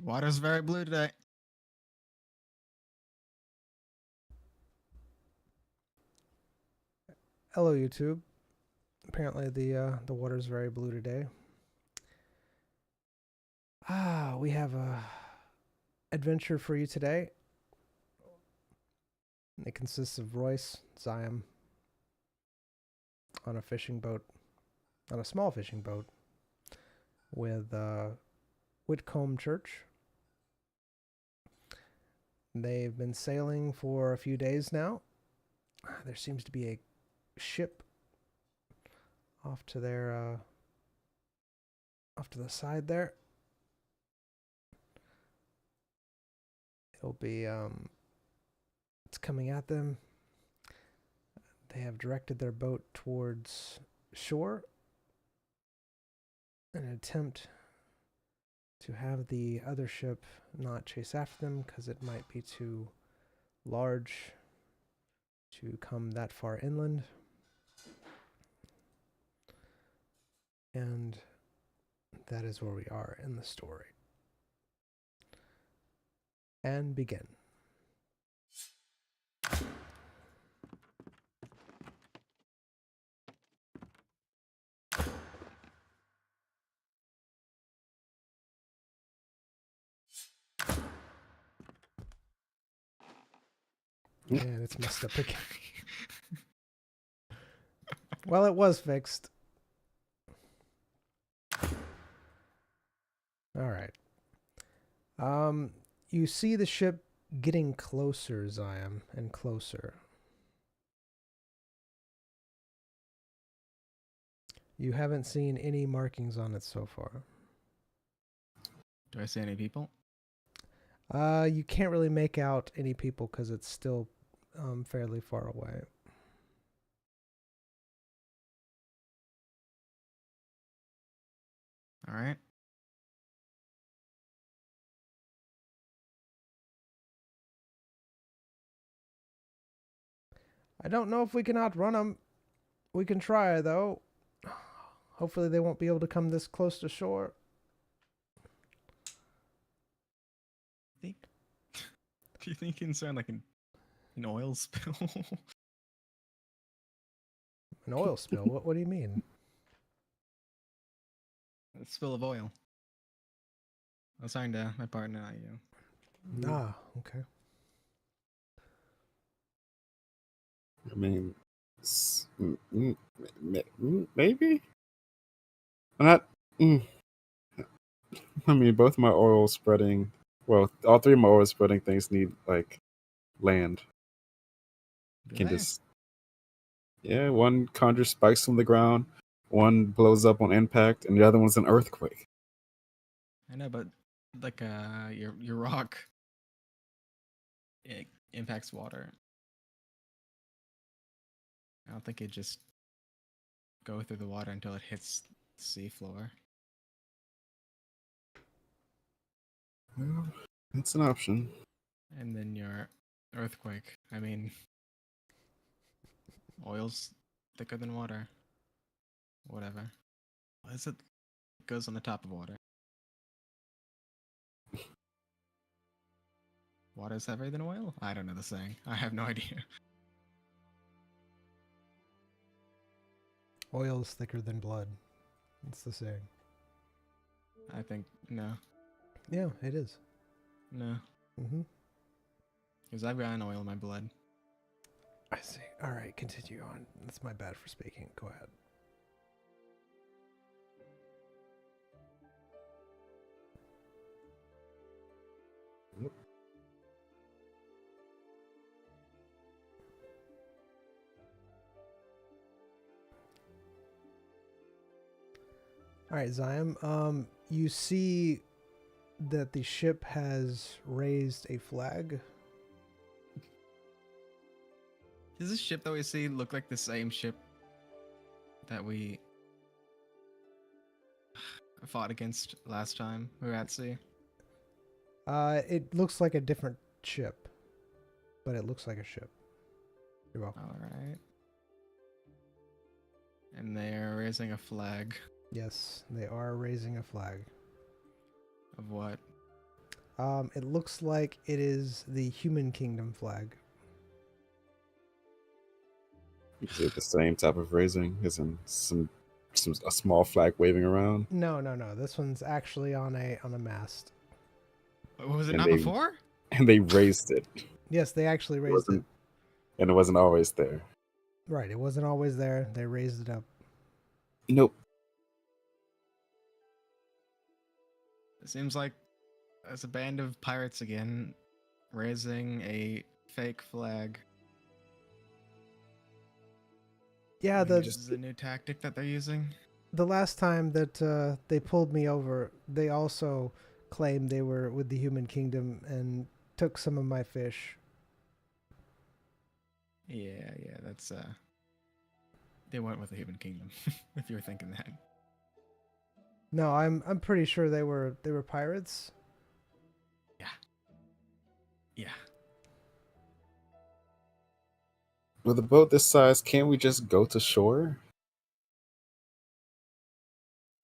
Water's very blue today. Hello, YouTube. Apparently the water's very blue today. We have a adventure for you today. It consists of Royce, Zion, on a fishing boat, on a small fishing boat, with Whitcomb Church. They've been sailing for a few days now. There seems to be a ship off to their off to the side there. It'll be it's coming at them. They have directed their boat towards shore in an attempt to have the other ship not chase after them because it might be too large to come that far inland. And that is where we are in the story. And begin. And it's messed up again. Well, it was fixed. All right. You see the ship getting closer, Zion, and closer. You haven't seen any markings on it so far. Do I see any people? You can't really make out any people because it's still fairly far away. All right. I don't know if we can outrun them. We can try, though. Hopefully they won't be able to come this close to shore. Do you think you can sound like an oil spill? An oil spill? What do you mean? A spill of oil. I was talking to my partner, not you. Ah, okay. I mean, maybe? I'm not. I mean, both my oil spreading. Well, all three of my oil spreading things need like land. Do Can they? just. Yeah, one conjures spikes from the ground, one blows up on impact, and the other one's an earthquake. I know, but like your rock, it impacts water. I don't think it just go through the water until it hits the sea floor. Well, that's an option. And then your earthquake. I mean, oil's thicker than water. Whatever. What is it? It goes on the top of water. Water's heavier than oil? I don't know the saying. I have no idea. Oil is thicker than blood. It's the saying. I think no. Yeah, it is. No. Mm-hmm. Because I've got an oil in my blood. I see. All right, continue on. That's my bad for speaking. Go ahead. All right, Zion. You see that the ship has raised a flag. Does this ship that we see look like the same ship that we fought against last time we were at sea? It looks like a different ship, but it looks like a ship. You're welcome. Alright. And they're raising a flag Yes, they are raising a flag. of what? It looks like it is the Human Kingdom flag. Is it the same type of raising? Is in a small flag waving around, No. This one's actually on a mast. Was it and not before? they raised it. Yes, they actually It raised it. wasn't, and it wasn't always there. Right, it wasn't always there. They raised it up. Nope. It seems like it's a band of pirates again, raising a fake flag. Yeah, Maybe this is a new tactic that they're using. the last time that they pulled me over, they also claimed they were with the Human Kingdom and took some of my fish. Yeah, that's they went with the Human Kingdom, if you were thinking that. No, I'm pretty sure they were pirates. Yeah. With a boat this size, can't we just go to shore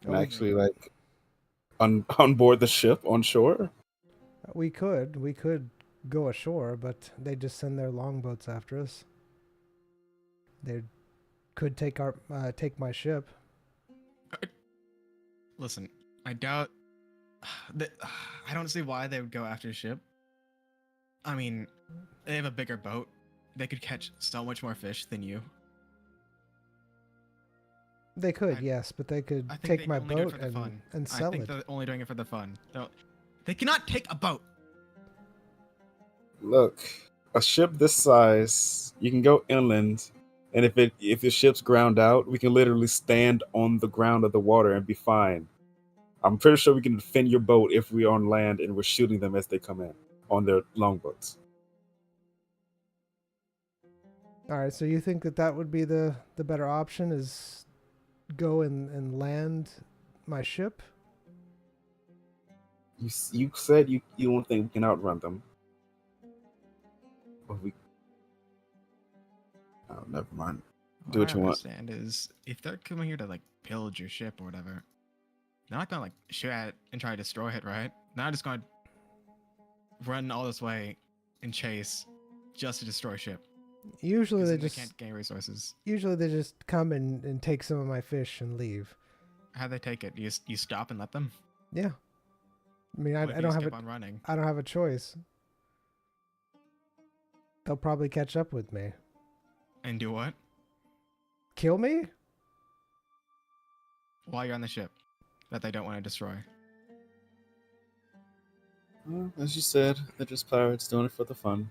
and Oh, actually like on board the ship on shore? we could go ashore, but they just send their longboats after us. They could take my ship. Listen, I doubt that. I don't see why they would go after a ship. I mean, they have a bigger boat. They could catch so much more fish than you. They could, yes, but they could I think take they my only do it boat for the fun. and I sell think it. they're only doing it for the fun. They cannot take a boat. Look, a ship this size, you can go inland, and if the ship's ground out, we can literally stand on the ground of the water and be fine. I'm pretty sure we can defend your boat if we're on land and we're shooting them as they come in on their longboats. All right, so you think that would be the better option is go and land my ship? You said you don't think we can outrun them. Well, oh, never mind. Do what I you want. understand is if they're coming here to like pillage your ship or whatever, they're not gonna like shoot at it and try to destroy it, right? They're not just gonna run all this way and chase just to destroy a ship. Usually 'Cause they then just can't gain resources. come and take some of my fish and leave. How they take it? You stop and let them? Yeah. I mean, What if I you don't just have keep on running. I don't have a choice. They'll probably catch up with me. And do what? Kill me? While you're on the ship that they don't want to destroy. Well, as you said, they're just pirates doing it for the fun.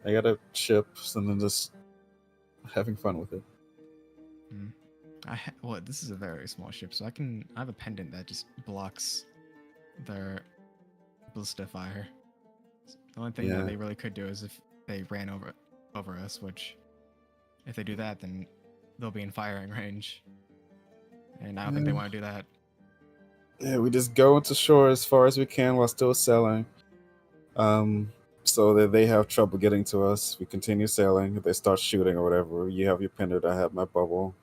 They got a ship, and then just having fun with it. Well, this is a very small ship, so I have a pendant that just blocks their ballista fire. The only thing Yeah. that they really could do is if they ran over us, which if they do that, then they'll be in firing range. And I don't think they want to do that. Yeah, we just go into shore as far as we can while still sailing. So that they have trouble getting to us. We continue sailing. If they start shooting or whatever, you have your pendant, I have my bubble.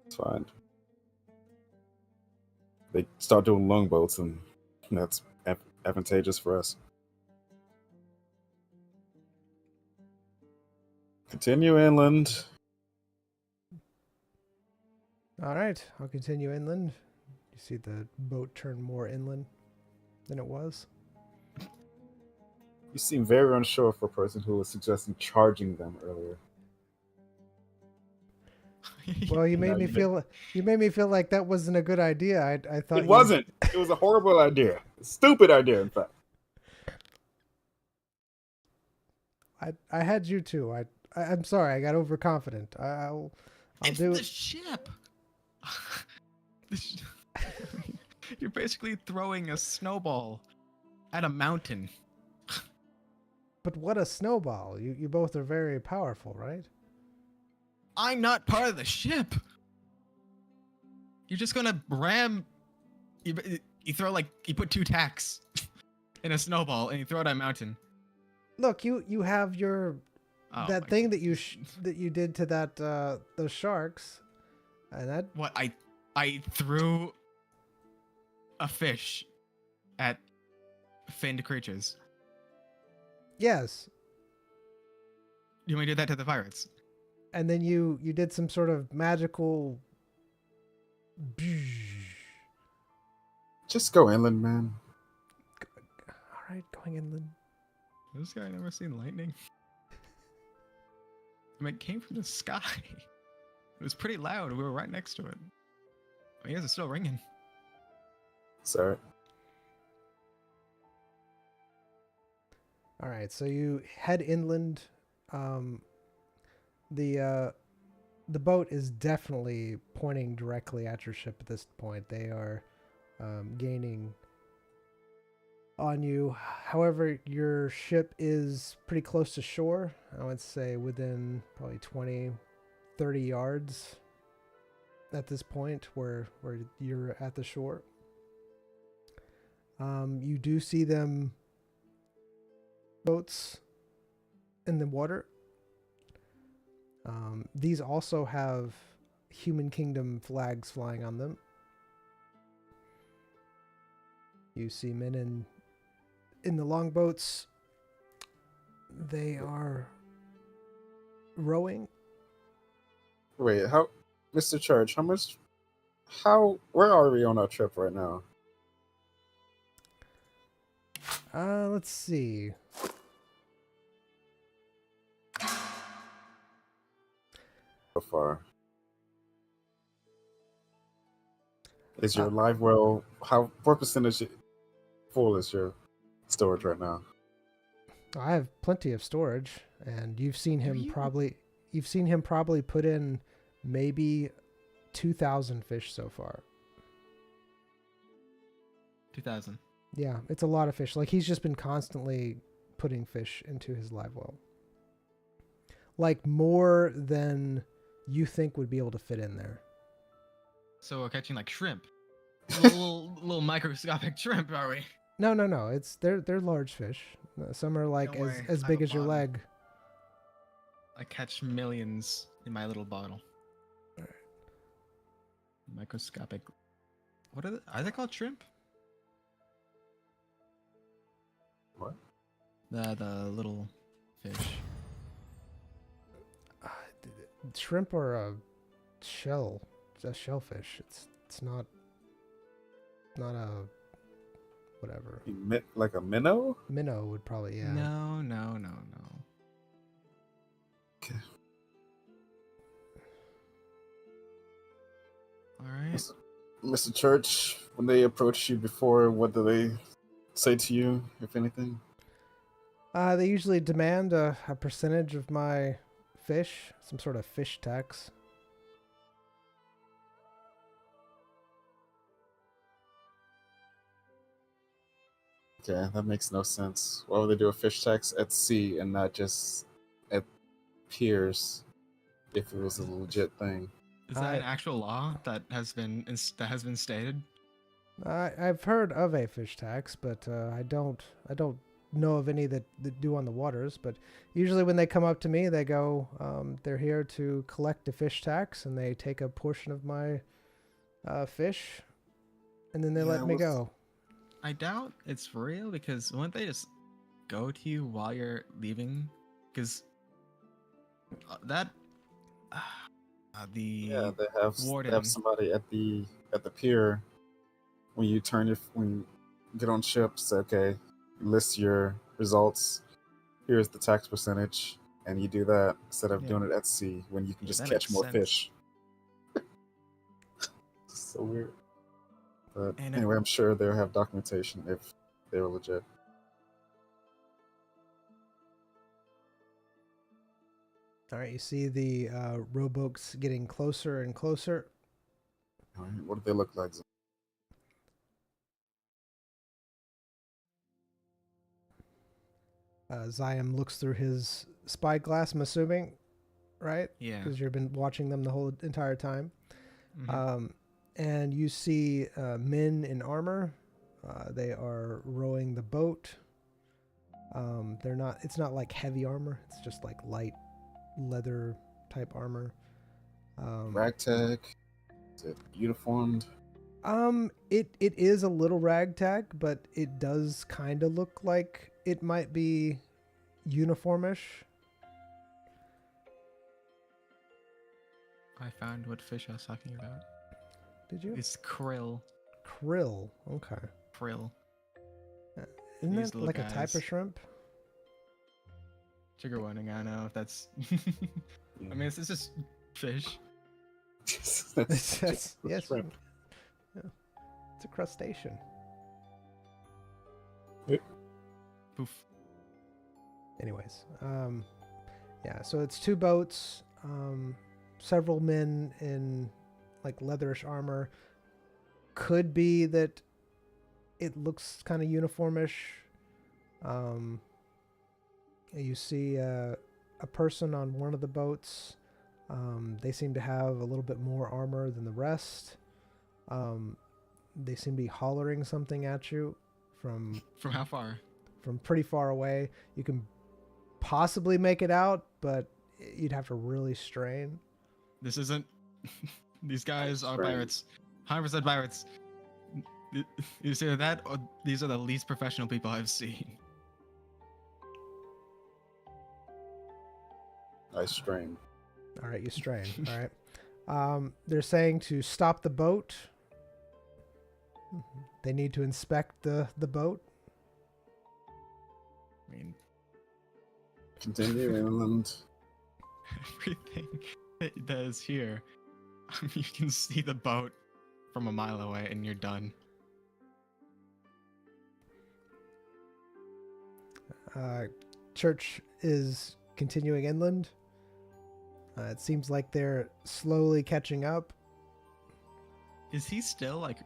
It's fine. They start doing longboats, and that's advantageous for us. Continue inland. All right, I'll continue inland. You see the boat turn more inland than it was. You seem very unsure for a person who was suggesting charging them earlier. Well, you made No, me feel like that wasn't a good idea. I thought It wasn't. It was a horrible idea. A stupid idea, in fact. I had you too. I'm sorry. I got overconfident. I'll It's do the it. ship. You're basically throwing a snowball at a mountain. But what a snowball! You both are very powerful, right? I'm not part of the ship. You're just gonna ram. You throw you put 2 tacks in a snowball and you throw it at a mountain. Look, you have your Oh that my thing goodness. that you did to that those sharks, and that What I threw a fish at finned creatures. Yes. You want me to do that to the pirates? And then you did some sort of magical. Just go inland, man. All right, going inland. This guy never seen lightning. I mean, it came from the sky. It was pretty loud. We were right next to it. My ears are still ringing. Sorry. All right, so you head inland. The boat is definitely pointing directly at your ship at this point. They are gaining on you. However, your ship is pretty close to shore. I would say within probably 20, 30 yards at this point where you're at the shore. You do see them boats in the water. These also have Human Kingdom flags flying on them. You see men in the longboats. They are rowing. Wait, how, Mr. Church? Where are we on our trip right now? Let's see. So far, is your live well? What percentage full is your storage right now? I have plenty of storage, and you've seen him probably put in maybe 2,000 fish so far. 2,000. Yeah, it's a lot of fish. Like, he's just been constantly putting fish into his live well. Like, more than you think would be able to fit in there. So we're catching like shrimp. little microscopic shrimp, are we? No. They're large fish. Some are like Don't worry, as I big have a as your bottle. leg. I catch millions in my little bottle. Alright. Microscopic. What are they called? Shrimp? What? The little fish. Shrimp are a shell. It's a shellfish. It's not a whatever. Like a minnow? Minnow would probably, yeah. No. Okay. All right. Mr. Church, when they approach you before, what do they say to you, if anything? They usually demand a percentage of my fish, some sort of fish tax. Okay, that makes no sense. Why would they do a fish tax at sea and not just at piers if it was a legit thing? Is that an actual law that has been stated? I've heard of a fish tax, but I don't know of any that do on the waters. But usually when they come up to me, they go, they're here to collect a fish tax, and they take a portion of my fish, and then they let me go. I doubt it's real, because wouldn't they just go to you while you're leaving? Because they have somebody at the pier when you get on ship. Say, okay, list your results. Here's the tax percentage, and you do that instead of doing it at sea when you can just catch more fish. So weird. But anyway, I'm sure they'll have documentation if they were legit. All right, you see the rowboats getting closer and closer. All right, what do they look like? Zion looks through his spyglass, I'm assuming, right? Yeah. Because you've been watching them the whole entire time. Mm-hmm. And you see men in armor. They are rowing the boat. It's not like heavy armor. It's just like light leather type armor. Ragtag? Is it uniformed? It is a little ragtag, but it does kind of look like it might be uniformish. I found what fish I was talking about. Did you? It's krill. Krill. Okay. Krill. Isn't These that little like a type guys. of shrimp? Trigger warning. I don't know if that's. I mean, it's just fish. That's Yes. just shrimp. Yeah. It's a crustacean. Poof. Anyways, yeah. So it's 2 boats. Several men in like leatherish armor. Could be that it looks kind of uniformish. You see a person on one of the boats. They seem to have a little bit more armor than the rest. They seem to be hollering something at you from how far? From pretty far away. You can possibly make it out, but you'd have to really strain. This isn't. These guys are Right. pirates. 100% pirates. You say that, or these are the least professional people I've seen. I strain. All right, you strain. All right. They're saying to stop the boat. They need to inspect the boat. I mean, Continue inland. everything that is here, you can see the boat from a mile away, and you're done. Church is continuing inland. It seems like they're slowly catching up. Is he still like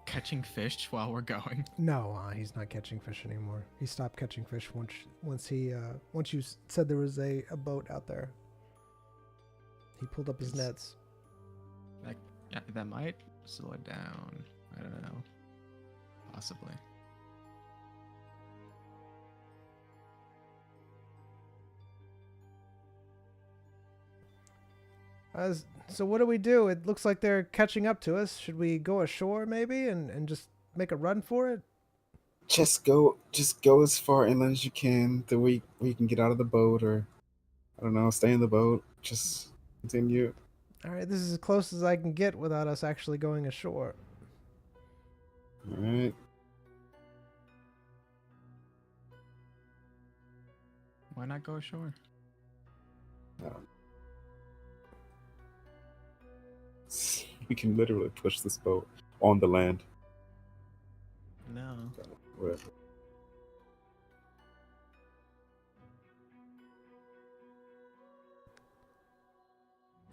catching fish while we're going? No, he's not catching fish anymore. He stopped catching fish once you said there was a boat out there. He pulled up his It's- nets. Like, yeah, that might slow it down. I don't know. Possibly. So what do we do? It looks like they're catching up to us. Should we go ashore maybe and just make a run for it? Just go as far inland as you can till we can get out of the boat, or I don't know, stay in the boat. Just continue. All right, this is as close as I can get without us actually going ashore. All right. Why not go ashore? We can literally push this boat on the land. No. Whatever.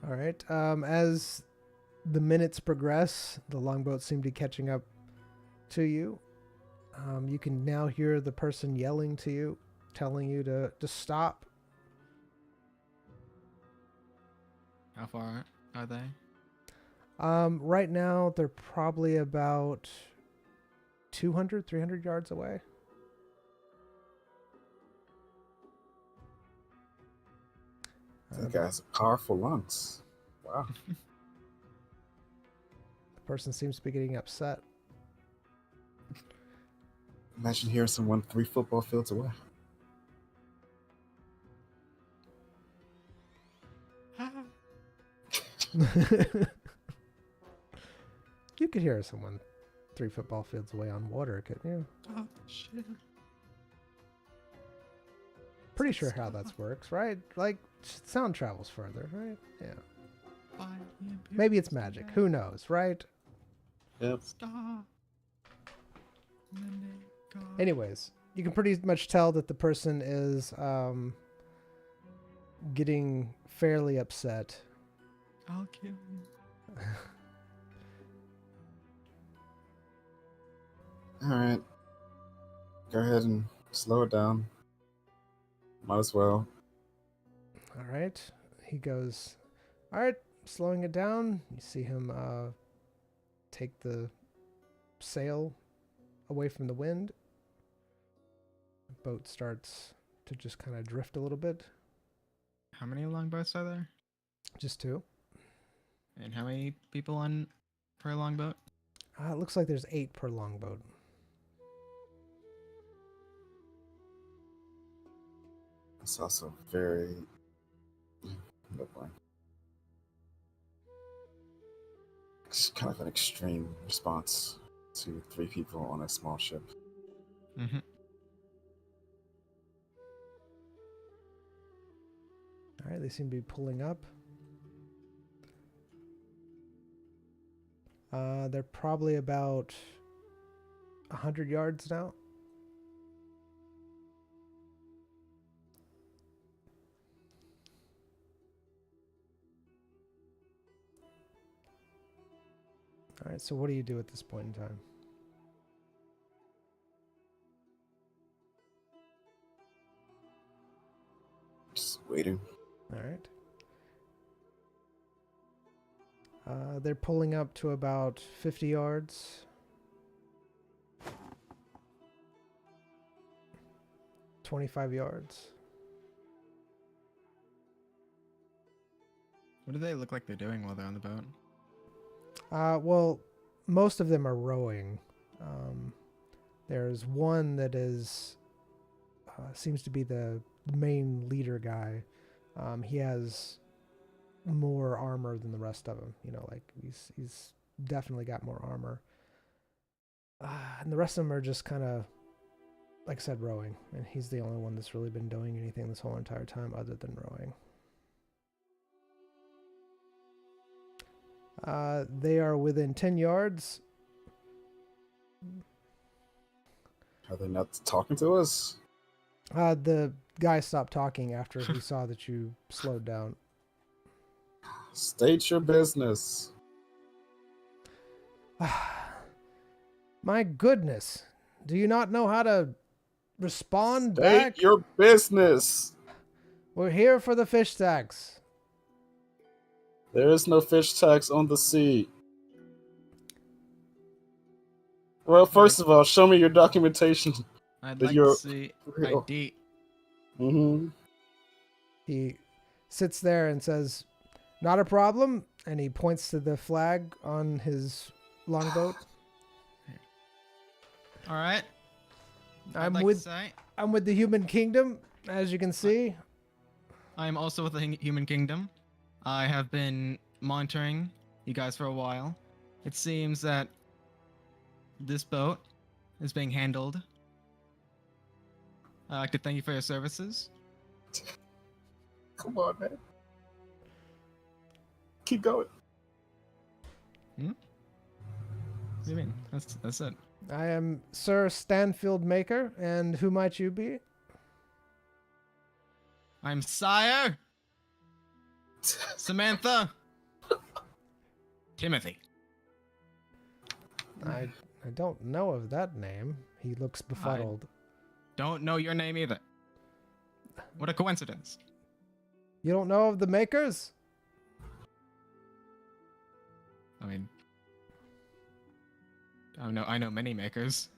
All right. As the minutes progress, the longboats seem to be catching up to you. You can now hear the person yelling to you, telling you to stop. How far are they? Right now, they're probably about 200, 300 yards away. That guy has powerful lungs. Wow. The person seems to be getting upset. Imagine hearing someone 3 football fields away. You could hear someone 3 football fields away on water, couldn't you? Oh shit. Pretty sure how that works, right? Like, sound travels further, right? Yeah. Maybe it's magic. Who knows, right? Yep. Anyways, you can pretty much tell that the person is getting fairly upset. I'll kill you. All right. Go ahead and slow it down. Might as well. All right. He goes, all right, slowing it down. You see him take the sail away from the wind. The boat starts to just kind of drift a little bit. How many longboats are there? Just 2. And how many people on per longboat? It looks like there's 8 per longboat. It's also very. No point. It's kind of an extreme response to 3 people on a small ship. Mm-hmm. All right, they seem to be pulling up. They're probably about 100 yards now. All right, so what do you do at this point in time? Just waiting. All right. They're pulling up to about 50 yards. 25 yards. What do they look like they're doing while they're on the boat? Well, most of them are rowing. There's one that is seems to be the main leader guy. He has more armor than the rest of them. You know, like he's definitely got more armor. And the rest of them are just kind of, like I said, rowing. And he's the only one that's really been doing anything this whole entire time other than rowing. They are within 10 yards. Are they not talking to us? The guy stopped talking after he saw that you slowed down. State your business. My goodness. Do you not know how to respond State back? your business. We're here for the fish tax. There is no fish tax on the sea. Well, first of all, show me your documentation. I'd That like you're to see real. ID. Mm-hmm. He sits there and says, "Not a problem." And he points to the flag on his longboat. All right. I'd I'm like with to say I'm with the human kingdom, as you can see. I'm also with the Human Kingdom. I have been monitoring you guys for a while. It seems that this boat is being handled. I'd like to thank you for your services. Come on, man. Keep going. What do you mean? That's it. I am Sir Stanfield Maker, and who might you be? I'm Sire Samantha Timothy. I don't know of that name. He looks befuddled. Don't know your name either. What a coincidence. You don't know of the Makers? I mean, I know many makers.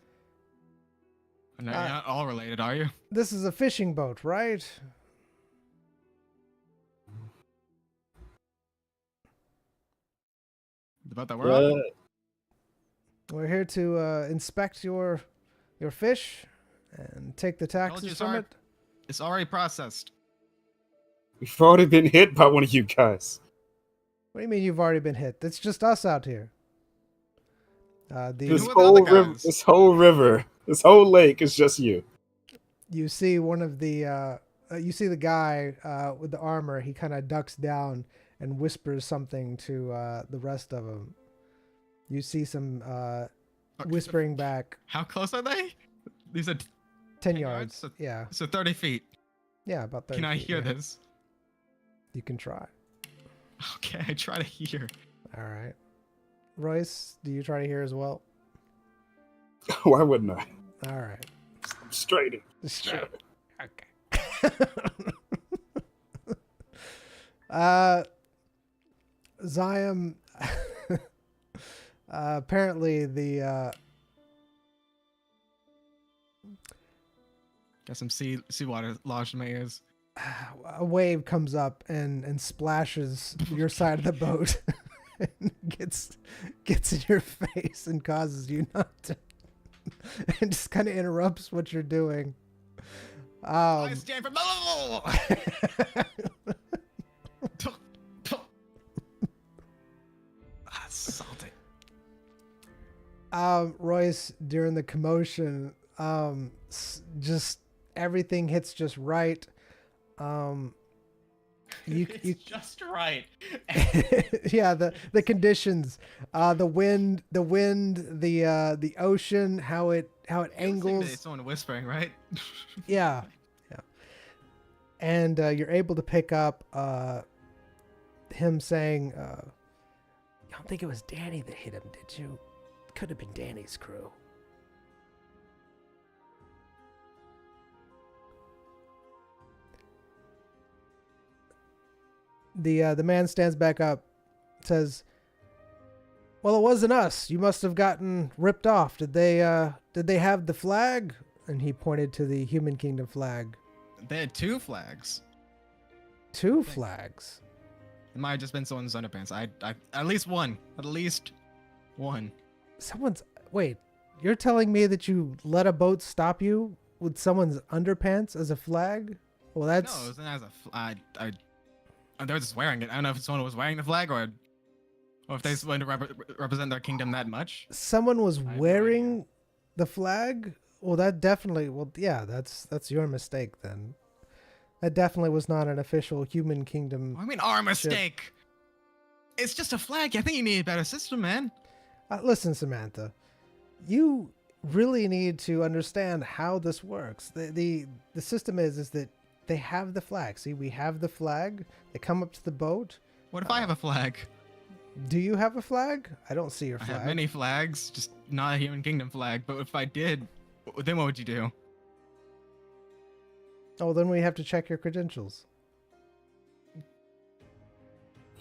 You're not all related, are you? This is a fishing boat, right? The boat that we're on? We're here to inspect your fish and take the taxes Told you, from sir. it. It's already processed. We've already been hit by one of you guys. What do you mean you've already been hit? It's just us out here. This Who are the whole other river, guys? this whole lake is just you. You see one of the you see the guy with the armor. He kind of ducks down and whispers something to the rest of them. You see some whispering back. How close are they? These are 10 10 yards. yards? Yeah. so 30 feet. Yeah, about 30 Can I feet, hear yeah. this? You can try. Okay, I try to hear. All right. Royce, do you try to hear as well? Why wouldn't I? All right. I'm straight. Straight. Okay. Zion, apparently the Got some seawater lodged in my ears. a wave comes up and splashes your side of the boat. gets in your face and causes you not to, and just kind of interrupts what you're doing. I stand for no. Salty. Royce, during the commotion, just everything hits just right. It's just right. Yeah, the conditions, the wind, the ocean, how it angles. It's someone whispering, right? Yeah. And you're able to pick up him saying, "You don't think it was Danny that hit him, did you? Could have been Danny's crew." The man stands back up, says, "Well, it wasn't us. You must have gotten ripped off. Did they have the flag?" And he pointed to the Human Kingdom flag. They had 2 flags. 2 flags. It might have just been someone's underpants. I at least one. At least one. Wait, you're telling me that you let a boat stop you with someone's underpants as a flag? Well, that's... No, it wasn't as a flag. They were just wearing it. I don't know if someone was wearing the flag or if they just wanted to represent their kingdom that much. Someone was I have no wearing idea. the flag? Well, that definitely... Well, yeah, that's your mistake then. That definitely was not an official Human Kingdom... I mean, our mistake. It's just a flag. I think you need a better system, man. Listen, Samantha, you really need to understand how this works. The system is that they have the flag. See, we have the flag. They come up to the boat. What if I have a flag? Do you have a flag? I don't see your I flag. have many flags, just not a Human Kingdom flag. But if I did, then what would you do? Oh, then we have to check your credentials.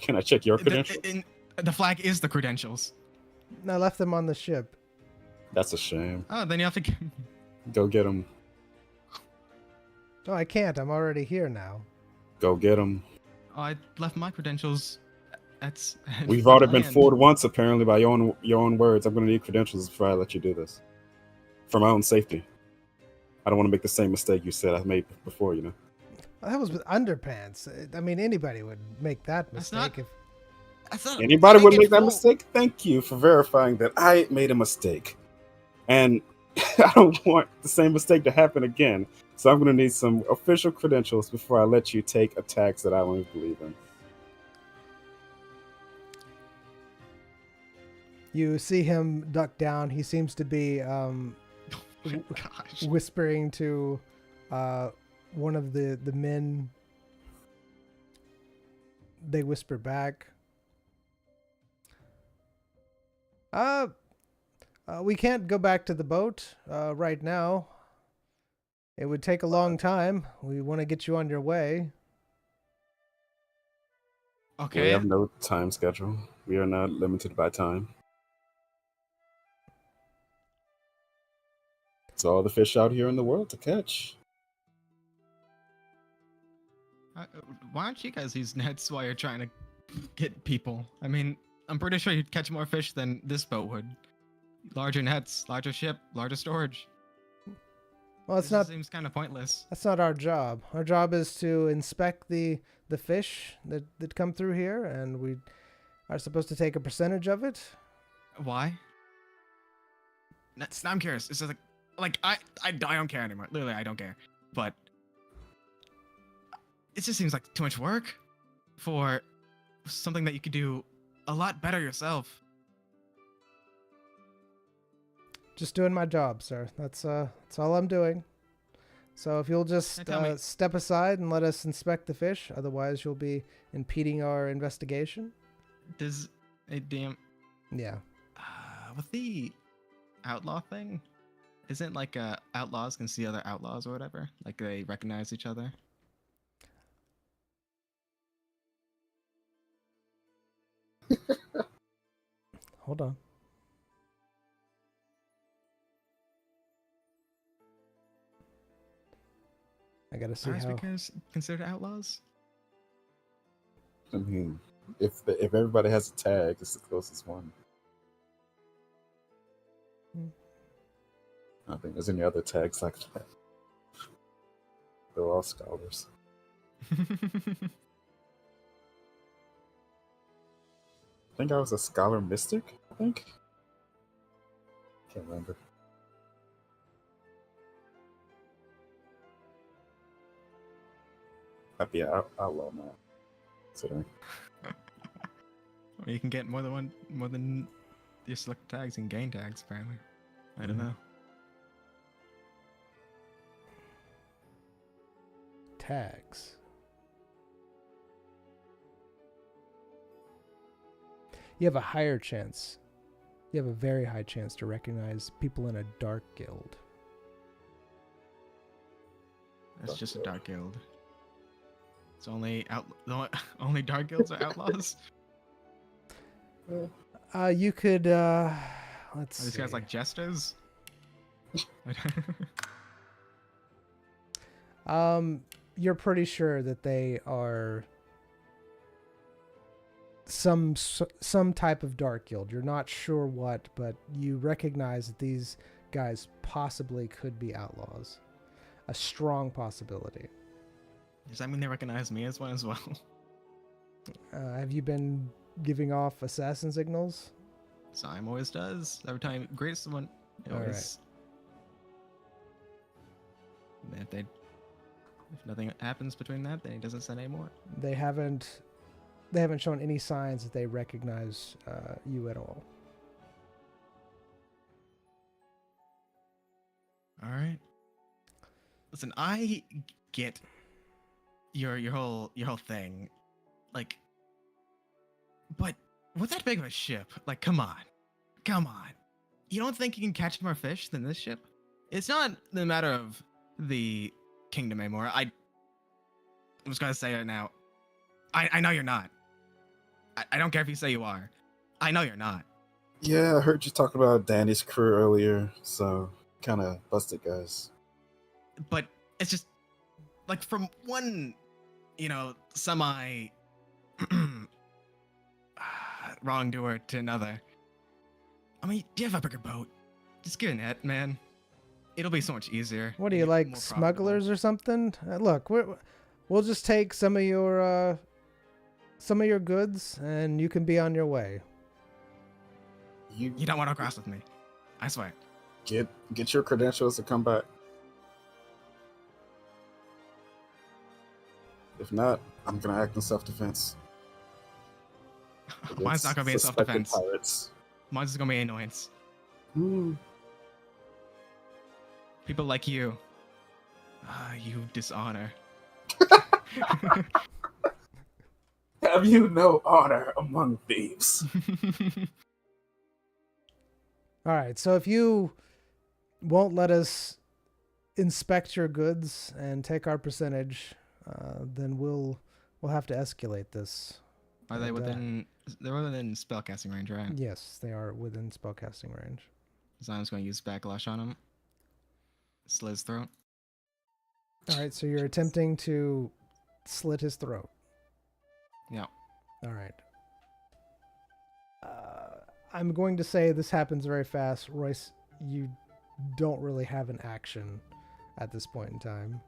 Can I check your credentials? The flag is the credentials. I left them on the ship. That's a shame. Oh, then you have to give... Go get them. No, I can't. I'm already here now. Go get them. Oh, I left my credentials. That's... We've already been fooled once, apparently, by your own words. I'm going to need credentials before I let you do this. For my own safety. I don't want to make the same mistake you said I made before, you know. Well, that was with underpants. I mean, anybody would make that That's mistake. not- That's not Anybody would making make that full- mistake? Thank you for verifying that I made a mistake. And I don't want the same mistake to happen again. So I'm going to need some official credentials before I let you take a tax that I don't believe in. You see him duck down. He seems to be Oh my gosh. whispering to one of the men. They whisper back. We can't go back to the boat right now. It would take a long time. We want to get you on your way. We Okay. have no time schedule. We are not limited by time. It's all the fish out here in the world to catch. Why don't you guys use nets while you're trying to get people? I mean, I'm pretty sure you'd catch more fish than this boat would. Larger nets, larger ship, larger storage. Well, This seems kind of pointless. that's not our job. Our job is to inspect the fish that come through here, and we are supposed to take a percentage of it. Why? I'm curious. It's just like I don't care anymore. Literally, I don't care. But it just seems like too much work for something that you could do a lot better yourself. Just doing my job, sir. That's all I'm doing. So if you'll just Tell me- step aside and let us inspect the fish, otherwise you'll be impeding our investigation. Does a damn Yeah. with the outlaw thing? Isn't like outlaws can see other outlaws or whatever? Like they recognize each other? Hold on. I gotta see Are how. speakers considered outlaws? I mean, If everybody has a tag, it's the closest one. I don't think there's any other tags like that. They're all scholars. I think I was a scholar mystic. I think. Can't remember. Might be an outlaw now. Considering. Or you can get more than your select tags and gain tags, apparently. I don't know. Tags. You have a higher chance. You have a very high chance to recognize people in a dark guild. That's just a dark guild. It's only only dark guilds are outlaws. You could let's Are see. these guys like jesters? You're pretty sure that they are some type of dark guild. You're not sure what, but you recognize that these guys possibly could be outlaws. A strong possibility. Does that mean they recognize me as one as well? Have you been giving off assassin signals? Sime always does. Every time he greets someone, it All always. If nothing happens between that, then he doesn't send any more. They haven't shown any signs that they recognize you at all. All right. Listen, I get your whole thing, like, but with that big of a ship, like, come on. You don't think you can catch more fish than this ship? It's not the matter of the kingdom anymore. I'm just gonna say it now. I know you're not. I don't care if you say you are. I know you're not. Yeah, I heard you talking about Danny's crew earlier, so kind of busted, guys. But it's just like from one, semi wrongdoer to another. I mean, do you have a bigger boat? Just get a net, man. It'll be so much easier. What are you, More like profitable. smugglers or something? Look, we'll just take some of your goods, and you can be on your way. You don't want to cross with me. I swear. Get your credentials to come back. If not, I'm gonna act in self-defense. Mine's not gonna be in Suspected self-defense. Pirates. Mine's just gonna be annoyance. Ooh. People like you. You dishonor. Have you no honor among thieves? All right, so if you won't let us inspect your goods and take our percentage, then we'll have to escalate this. Are they And, within? They're within spellcasting range, right? Yes, they are within spellcasting range. Zion's gonna use backlash on him. Slit his throat. All right, so you're attempting to slit his throat. Yeah. All right. I'm going to say this happens very fast. Royce, you don't really have an action at this point in time.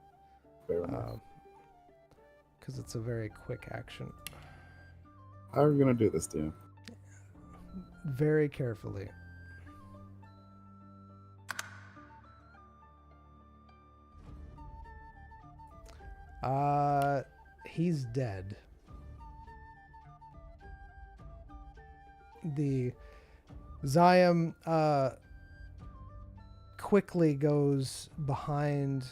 Fair enough. Because it's a very quick action. How are we gonna do this, Dan? Very carefully. He's dead. The Ziam quickly goes behind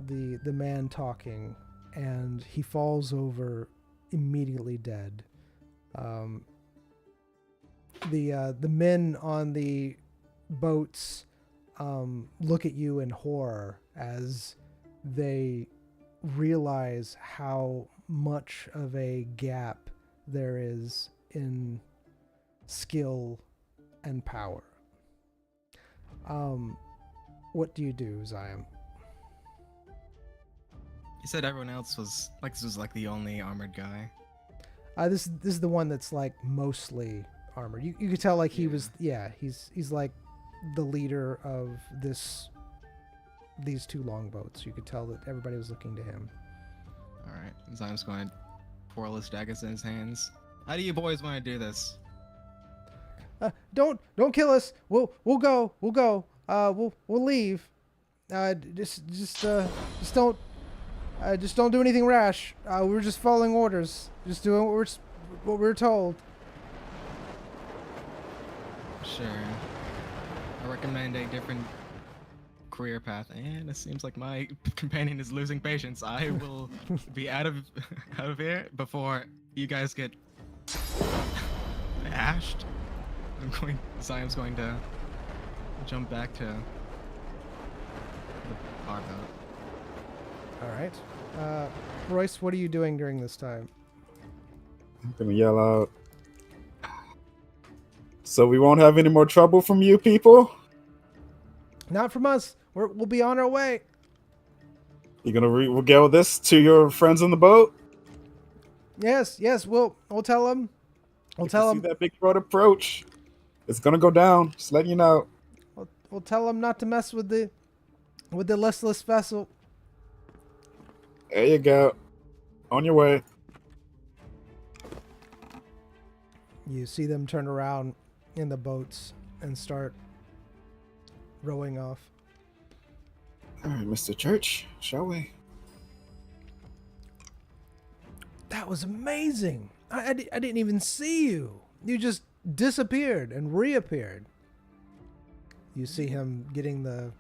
the man talking, and he falls over immediately dead. The men on the boats look at you in horror as they realize how much of a gap there is in skill and power. What do you do, Ziam? You said everyone else was like this was like the only armored guy. This is the one that's like mostly armored. You could tell like he Yeah. was he's like the leader of these two longboats. You could tell that everybody was looking to him. All right, Zion's going to twirl his daggers in his hands. How do you boys want to do this? Don't kill us. We'll go. We'll leave. Just don't do anything rash. We're just following orders. Just doing what we're told. Sure. I recommend a different career path, and it seems like my companion is losing patience. I will be out of here before you guys get ashed. Zion's going to jump back to our boat. All right. Royce, what are you doing during this time? I'm gonna yell out. So we won't have any more trouble from you people? Not from us. We'll be on our way. You gonna regale this to your friends on the boat? Yes. We'll tell them. We'll If tell you see them. that big boat approach. It's gonna go down. Just letting you know. We'll tell them not to mess with the listless vessel. There you go. On your way. You see them turn around in the boats and start rowing off. All right, Mr. Church, shall we? That was amazing. I didn't even see you. You just disappeared and reappeared. You see him getting the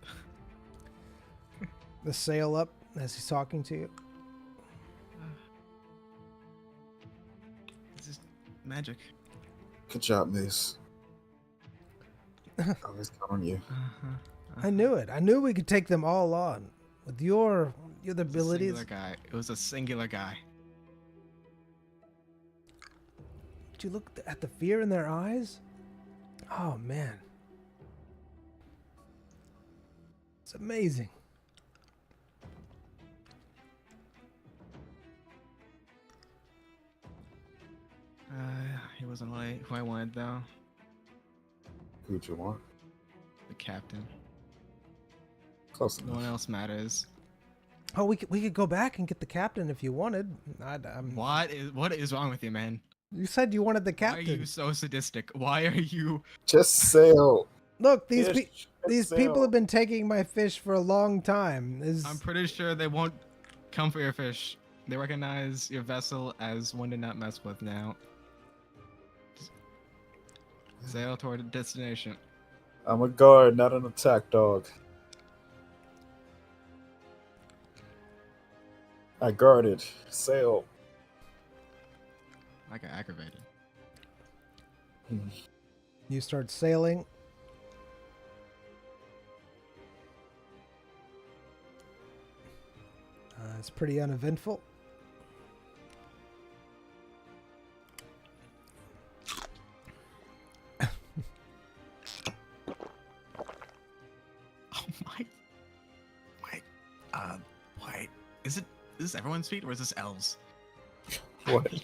sail up as he's talking to you. This is magic. Good job, Mace. Always count on you. I knew it. I knew we could take them all on with your It was a abilities. singular guy. It was a singular guy. Did you look at the fear in their eyes? Oh man, it's amazing. He wasn't who I wanted though. Who'd you want? The captain. Close No one enough. else matters. Oh, we could go back and get the captain if you wanted. What is wrong with you, man? You said you wanted the Why are captain. you so sadistic? Why are you? Just sail. Look, these Fish, just these sail. people have been taking my fish for a long time. I'm pretty sure they won't come for your fish. They recognize your vessel as one to not mess with now. Just sail toward a destination. I'm a guard, not an attack dog. I guarded. Sail. I got aggravated. You start sailing. It's pretty uneventful. Oh my. Wait. Wait. Is this everyone's feet or is this elves? What? I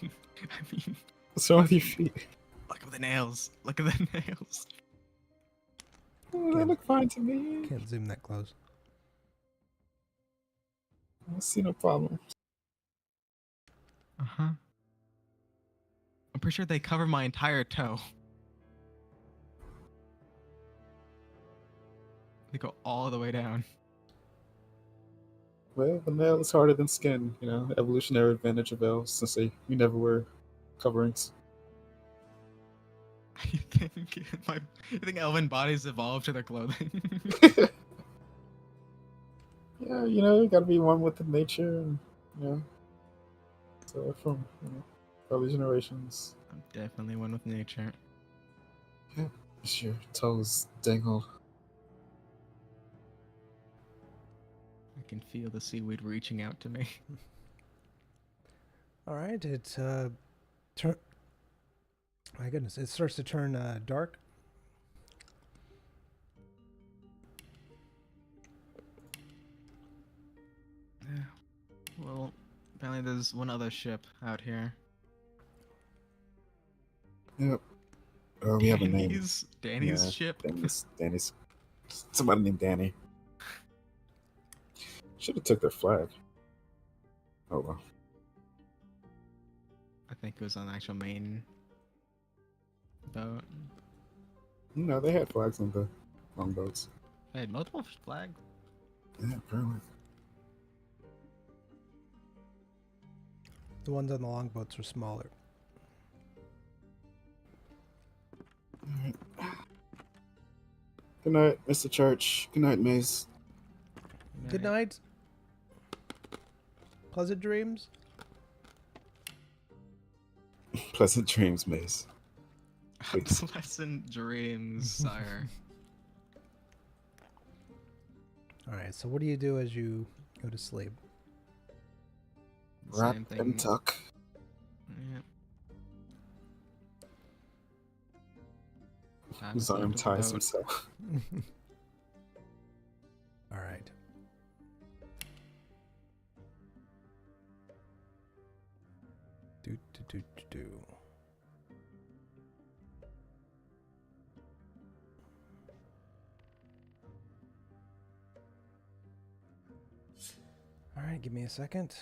mean, What's wrong with your feet? look at the nails. Look at the nails. Oh, they look fine to me. Can't zoom that close. I don't see no problem. Uh-huh. I'm pretty sure they cover my entire toe. They go all the way down. Well, the nail is harder than skin, you know, evolutionary advantage of elves since we never wear coverings. You think elven bodies evolved to their clothing? Yeah, you know, you gotta be one with the nature, and, you know, so from, early generations. I'm definitely one with nature. It's your toes dangled. I can feel the seaweed reaching out to me. All right, it my goodness, it starts to turn dark. Yeah. Well, apparently there's one other ship out here. Yep. Oh, we have a name. Danny's Yeah, ship. Danny's. Somebody named Danny. Should have took their flag. Oh well. I think it was on the actual main boat. No, they had flags on the longboats. They had multiple flags. Yeah, apparently. The ones on the longboats were smaller. Alright. Good night, Mr. Church. Good night, Maze. Good night. Pleasant dreams. Pleasant dreams, Maze. Please. Pleasant dreams, sire. All right. So what do you do as you go to sleep? Wrap Same and tuck. Yeah. Time to Zarm sleep with the ties boat. himself. All right. Do do do do do. All right, give me a second.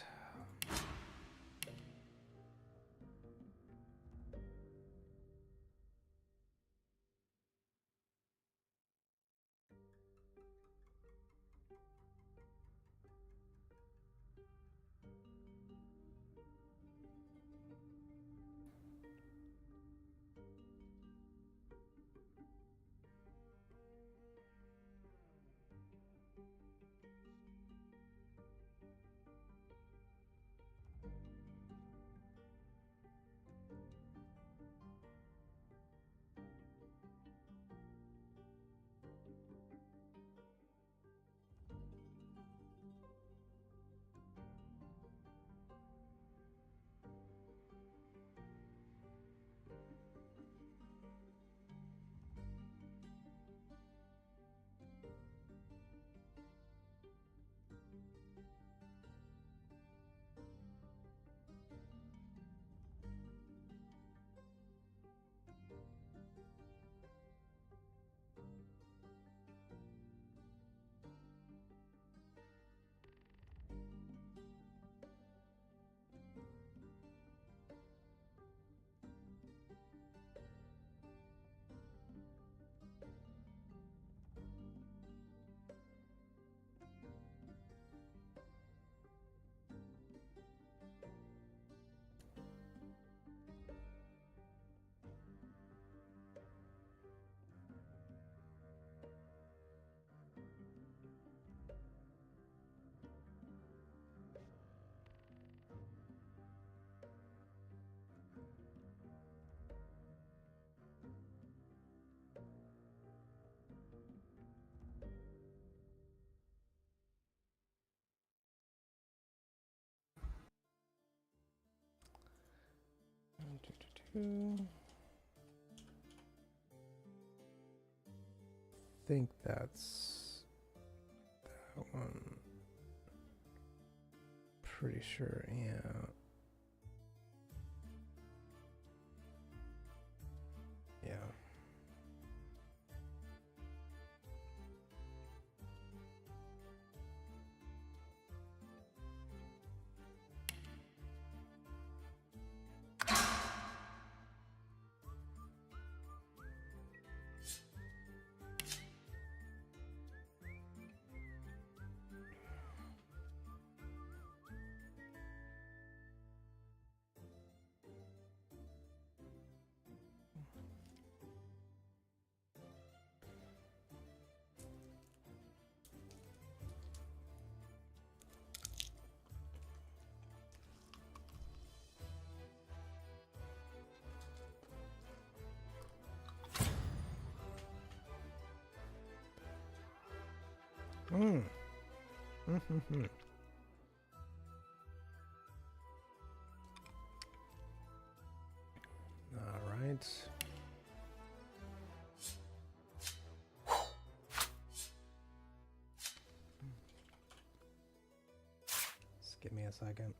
Think that's that one. Pretty sure, yeah. Yeah. Mm. Mm-hmm. All right. Just give me a second.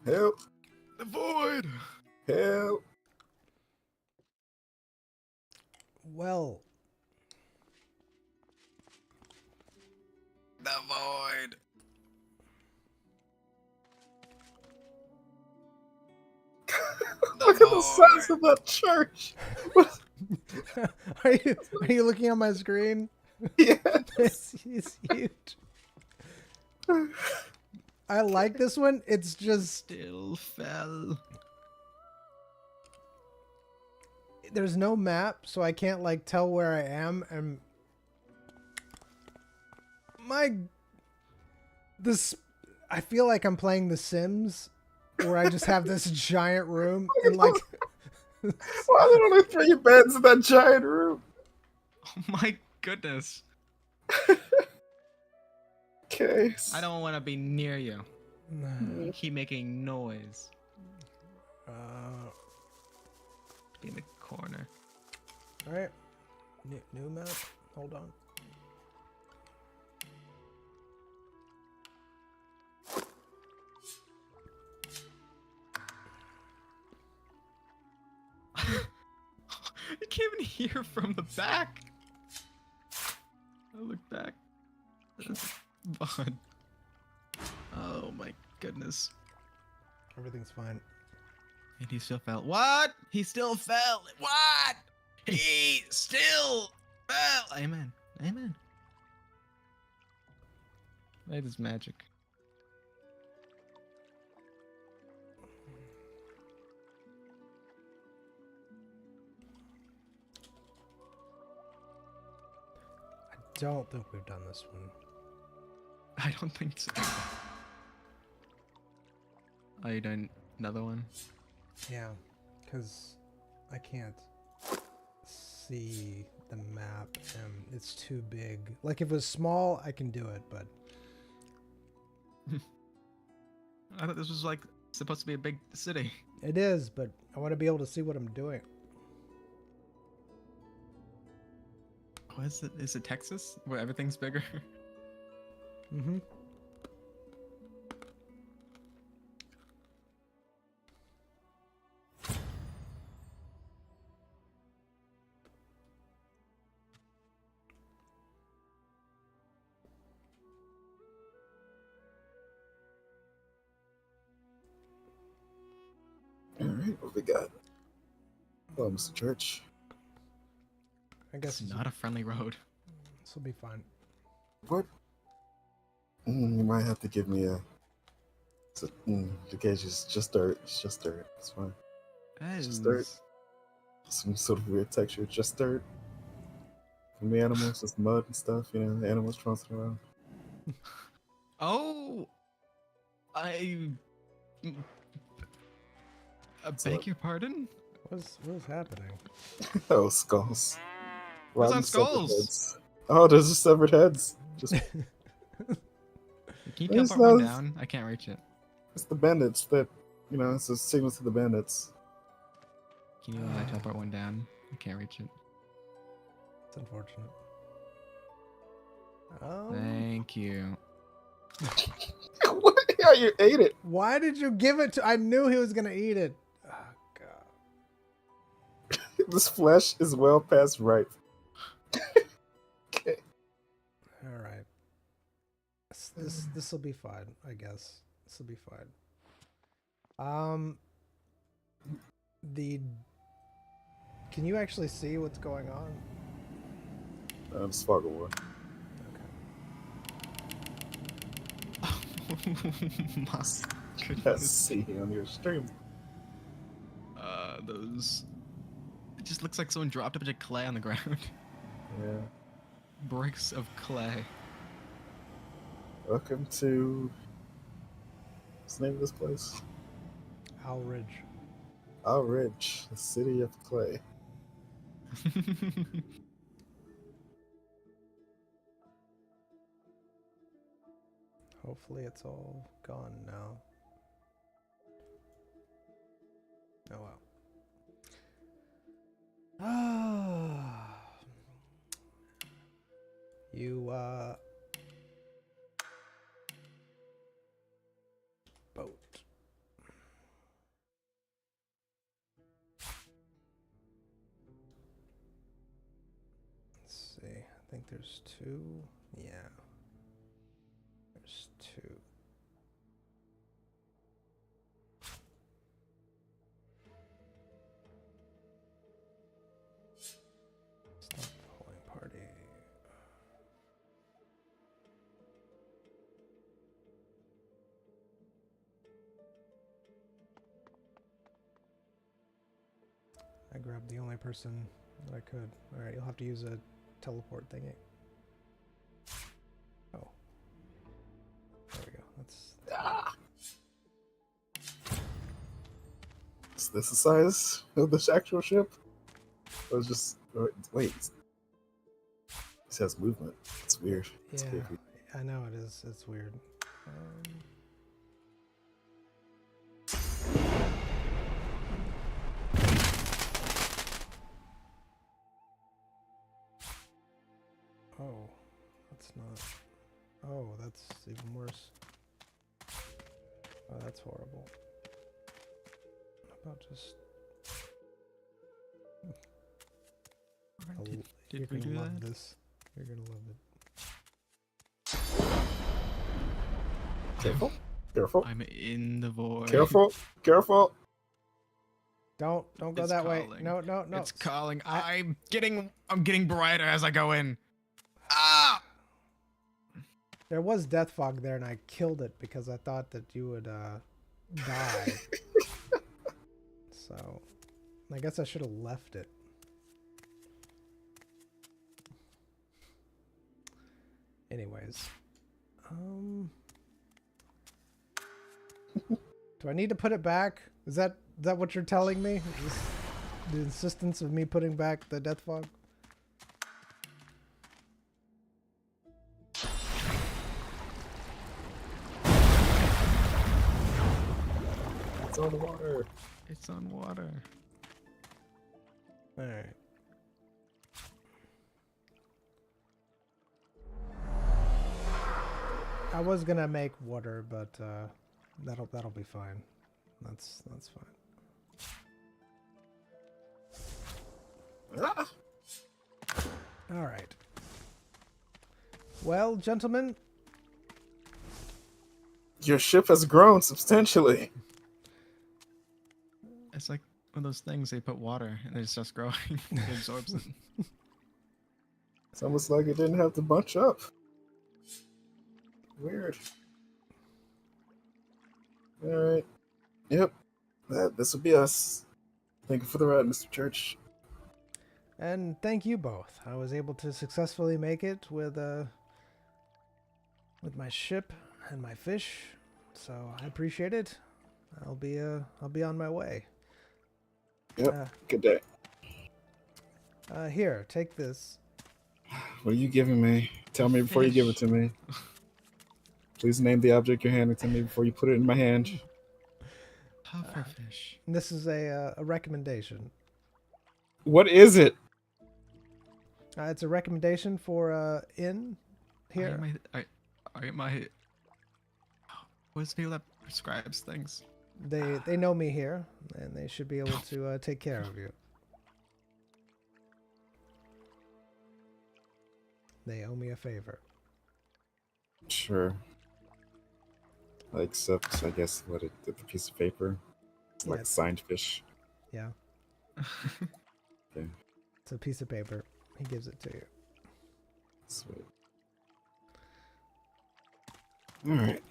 Help! The void. Help! Well, The void. Look at the size of that church. are you looking at my screen? Yeah. It's huge. I like this one. It's just Still fell. there's no map, so I can't like tell where I am. And I feel like I'm playing The Sims, where I just have this giant room and like. Why are there only 3 beds in that giant room? Oh my goodness. Okay. I don't want to be near you. You keep making noise. Be in the corner. All right. New map. Hold on. You can't even hear from the back. I look back. Vaughn. Oh my goodness. Everything's fine. And he still fell. What? He still fell. What? He still fell. Amen. Amen. That is magic. I don't think we've done this one. I don't think so. Are you doing another one? Yeah, because I can't see the map and it's too big. Like if it was small, I can do it, but I thought this was like supposed to be a big city. it is, but I want to be able to see what I'm doing. What is it? Is it Texas where everything's bigger? Mm-hmm. All right, what we got? Oh, Mr. Church. I guess It's not a friendly road. this will be fine. What? You might have to give me a. The cage is just dirt. It's just dirt. It's fine. Just dirt. Some sort of weird texture. Just dirt. From the animals, just mud and stuff. You know, the animals trouncing around. Oh, I beg your pardon? What's happening? Oh, skulls. What's Rotten on severed skulls? heads. Oh, there's just severed heads. Just Can you There's teleport one no- down? I can't reach it. it's the bandits that it's a signal to the bandits. Can you teleport one down? I can't reach it. It's unfortunate. Thank you. What? Yeah, you ate it. Why did you give it to? I knew he was gonna eat it. Oh god. This flesh is well past ripe. Okay. All right. This will be fine, I guess. This will be fine. Can you actually see what's going on? It's fog of war. My Let's goodness. see on your stream. Those. It just looks like someone dropped a bunch of clay on the ground. Yeah. Bricks of clay. Welcome to. What's the name of this place? Owl Ridge. Owl Ridge, the city of clay. Hopefully it's all gone now. Oh well. Ah. You boat. think there's 2. Yeah. There's 2. Stop calling party. I grabbed the only person that I could. Alright, you'll have to use a teleport thingy. Oh. There we go. Is this the size of this actual ship? Or is just wait. This has movement. It's weird. It's Yeah, creepy. I know it is. It's weird. Oh, that's not. Oh, that's even worse. Oh, that's horrible. How about just. Did You're we gonna do love that? this. You're gonna love it. Careful. Careful. I'm in the void. Careful. Careful. Don't go It's that way. calling. No. It's calling. I- I'm getting brighter as I go in. Ah! There was death fog there, and I killed it because I thought that you would die. So, I guess I should have left it. Anyways, do I need to put it back? Is that what you're telling me? Is the insistence of me putting back the death fog? It's on the water. It's on water. All right. I was gonna make water, but that'll be fine. That's fine. Ah! All right. Well, gentlemen, Your ship has grown substantially. It's like one of those things they put water and it starts growing. It absorbs it. It's almost like it didn't have to bunch up. Weird. Alright. Yep. This will be us. Thank you for the ride, Mr. Church. and thank you both. I was able to successfully make it with my ship and my fish, so I appreciate it. I'll be on my way. Yep. Good day. Here, take this. What are you giving me? Tell me before you give it to me. Please name the object you're handing to me before you put it in my hand. Pufferfish. This is a recommendation. What is it? It's a recommendation for inn here. What's the people that prescribes things? They know me here, and they should be able to take care of you. They owe me a favor. Sure. I accept, I guess, the piece of paper. It's like Yeah. signed fish. Yeah, Okay, it's a piece of paper. He gives it to you. sweet. Alright.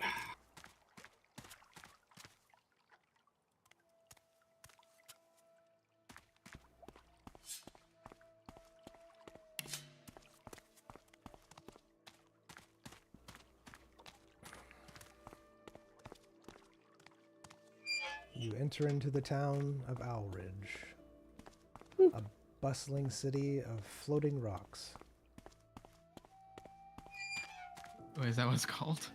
You enter into the town of Owlridge, a bustling city of floating rocks. Wait, is that what it's called?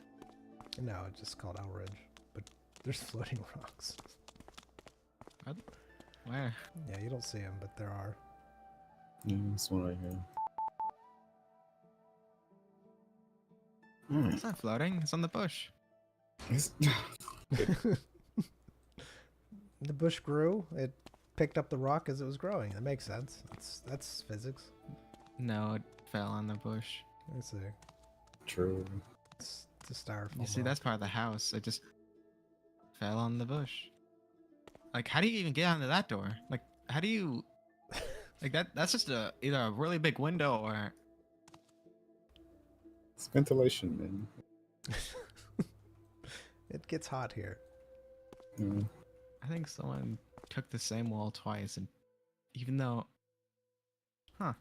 No, it's just called Owlridge, but there's floating rocks. Where? Yeah, you don't see them, but there are. This one right here. Alright. It's not floating. It's on the bush. The bush grew. It picked up the rock as it was growing. That makes sense. That's physics. No, it fell on the bush. I see. True. It's a styrofoam. You see, rock. that's part of the house. It just fell on the bush. Like, how do you even get onto that door? Like, how do you? Like that's just either a really big window or It's ventilation, man. It gets hot here. Mm. I think someone took the same wall twice, and even though, huh?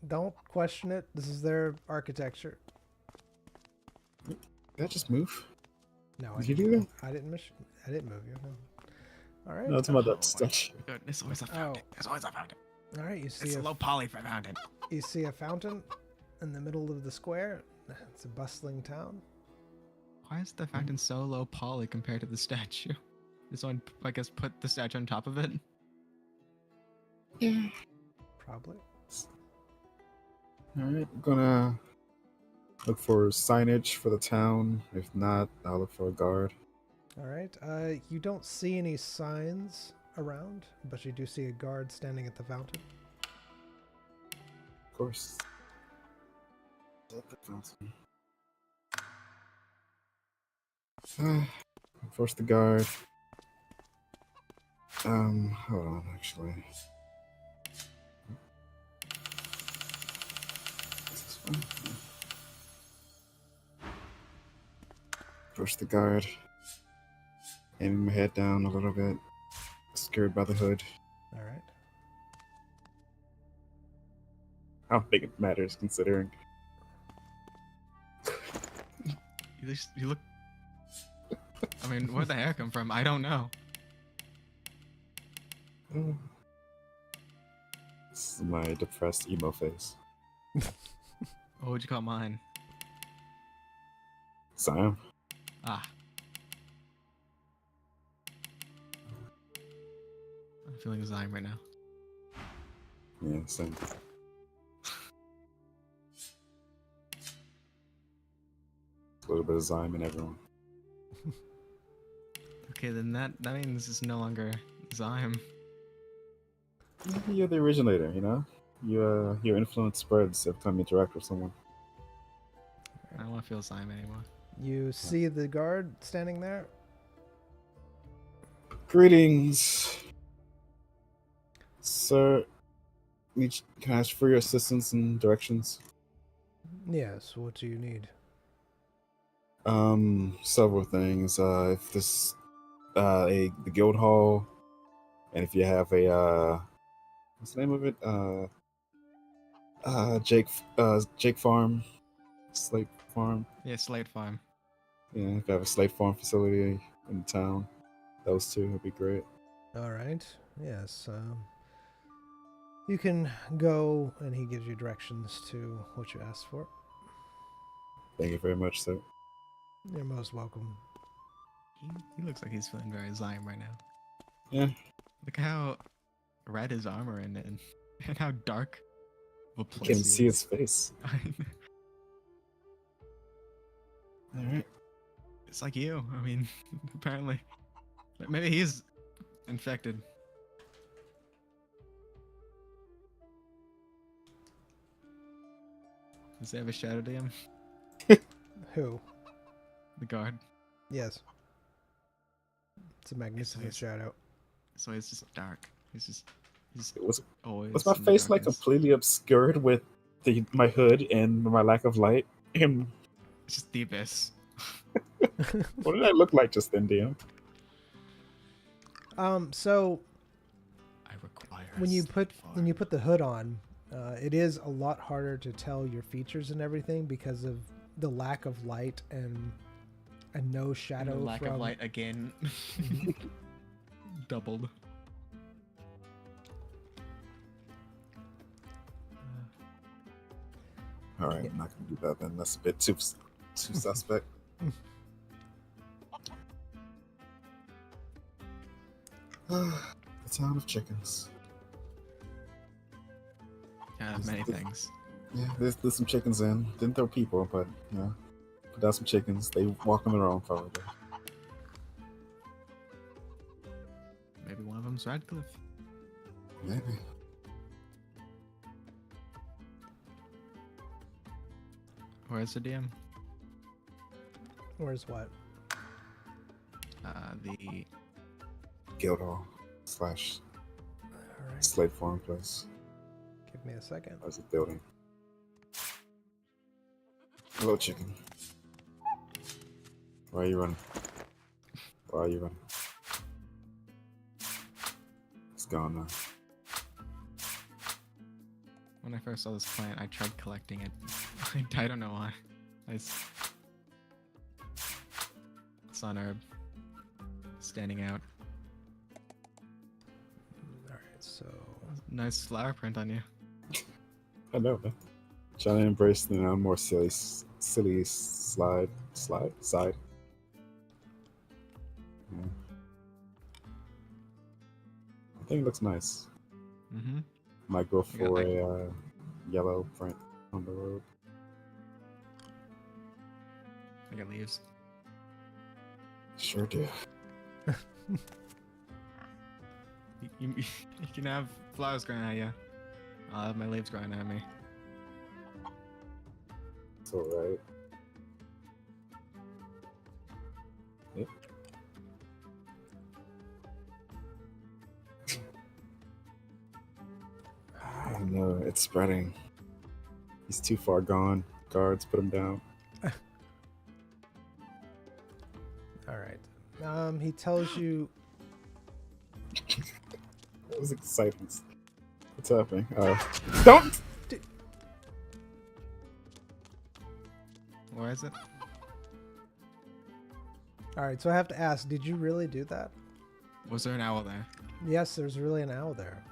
Don't question it. This is their architecture. Did I just move? No, Did you do that? I didn't move you. No. All right. No, it's about Oh that stuff. my goodness, always a fountain. There's always a fountain. All right. You see It's a a low poly for fountain. You see a fountain in the middle of the square. It's a bustling town. Why is the fountain so low poly compared to the statue? Did someone, I guess, put the statue on top of it? Yeah. Probably. Alright, I'm gonna look for signage for the town. If not, I'll look for a guard. All right. You don't see any signs around, but you do see a guard standing at the fountain. Of course. At the fountain. Force the guard. Hold on, actually. Is this one? Push the guard. Aiming my head down a little bit. Scared by the hood. All right. I don't think it matters considering. You look. I mean, where'd the hair come from? I don't know. Oh. This is my depressed emo face. What would you call mine? Sam? Ah. I'm feeling Zyme right now. Yeah, same. A little bit of Zyme in everyone. Okay, then that means it's no longer Zyme. You're the originator, you know? Your influence spreads every time you interact with someone. I don't want to feel Zyme anymore. You see the guard standing there. Greetings, sir. Can I ask for your assistance and directions? Yes. What do you need? Several things. If this, the guild hall, and if you have a, what's the name of it? Jake Farm, Slate Farm. Yeah, Slate Farm. Yeah, if you have a Slate Farm facility in town, those two would be great. All right. Yes. You can go, and he gives you directions to what you asked for. Thank you very much, sir. You're most welcome. He looks like he's feeling very Zyme right now. Yeah. Look how red his armor in it, and how dark of a You place can't he see is. his face. Alright. It's like you. I mean, apparently. Maybe he's infected. Does he have a shadow to him? Who? The guard. Yes. It's a magnificent he's- shadow. So he's just dark. He's Was always. Was my in the face like darkness. completely obscured with my hood and my lack of light? It's just the abyss. What did I look like just then, DM? So I require. when you Slate Farm. put the hood on, it is a lot harder to tell your features and everything because of the lack of light and no And shadow the lack from of light again. Doubled. All right, I'm not gonna do that then. That's a bit too suspect. The town of chickens. Many things. Yeah, there's some chickens in. Didn't throw people, but yeah, put down some chickens. They walk on their own, probably. Maybe one of them's Radcliffe. Maybe. Where's the DM? Where's what? The Guildhall / All right. slave farm place. Give me a second. As a building. Hello, chicken. Why are you running? Why are you running? It's gone now. when I first saw this plant, I tried collecting it. I don't know why. It's sun herb standing out. All right, so Nice flower print on you. I know, man. Trying to embrace the more silly side. Yeah. I think it looks nice. Mm-hmm. Might go I got, for like- a yellow print on the road. I got leaves. Sure do. You can have flowers growing at you. I'll have my leaves growing at me. It's alright. Yep. I know, it's spreading. He's too far gone. Guards, put him down. all right. He tells you That was exciting. What's happening? Don't! Where is it? all right, so I have to ask, did you really do that? Was there an owl there? Yes, there's really an owl there.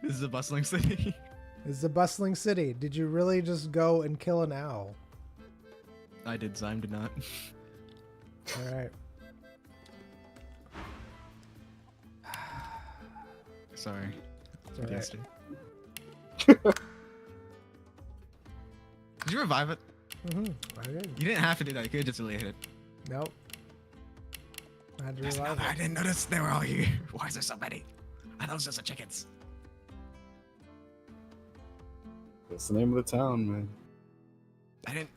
This is a bustling city. It's a bustling city. Did you really just go and kill an owl? I did. Zyme did not. All right. Sorry. It's all right. PTSD. Did you revive it? I did. You didn't have to do that. You could have just deleted it. Nope. I had to There's revive another. I it. didn't notice they were all here. Why is there so many? I thought it was just the chickens. That's the name of the town, man. I didn't.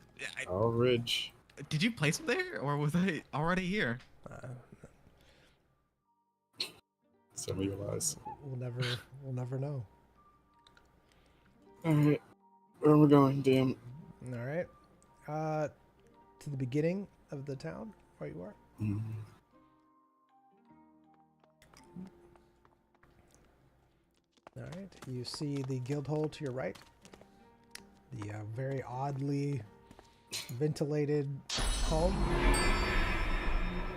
All Ridge. Did you place them there, or was they already here? Some of your lies. We'll never know. Alright. Where are we going, DM? All right. To the beginning of the town, where you are. Mm. All right. You see the guild hall to your right. The very oddly ventilated home.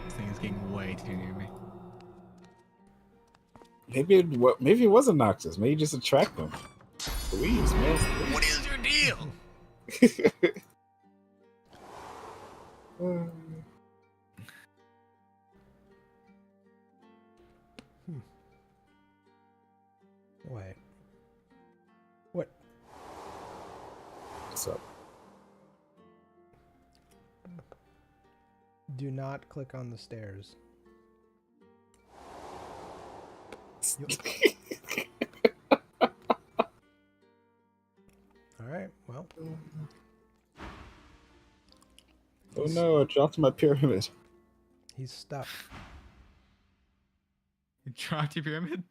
This thing is getting way too near me. Maybe it wasn't Noxus. Maybe just attract them. Leaves, man. What is your deal? Wait. What? What's up? Do not click on the stairs. All right. Well, Oh no, I dropped my pyramid. he's stuck. You dropped your pyramid?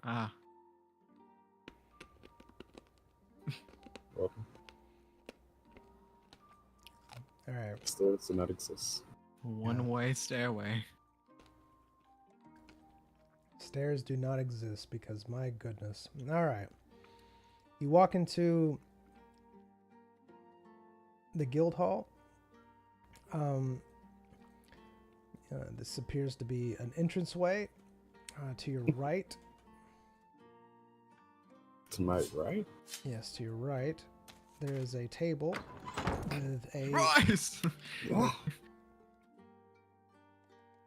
Ah. Welcome. All right. Stairs do not exist. One-way stairway. Stairs do not exist because my goodness. All right. You walk into the guild hall. This appears to be an entranceway. To your right. To my right? Yes, to your right. There is a table with a Rise!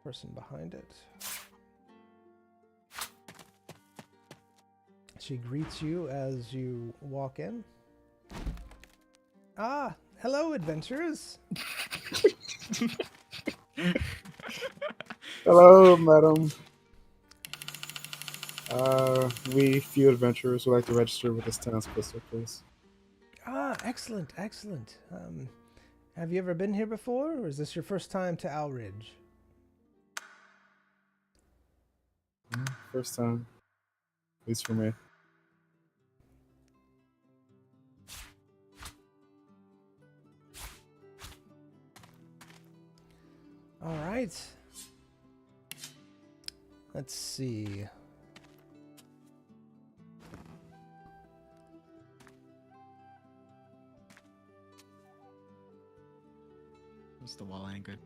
person behind it. She greets you as you walk in. Ah, hello, adventurers. Hello, madam. We few adventurers would like to register with this town's pistol, please. Ah, excellent, excellent. Have you ever been here before, or is this your first time to Owl Ridge? First time, at least for me. All right. Let's see. What's the wall anchored?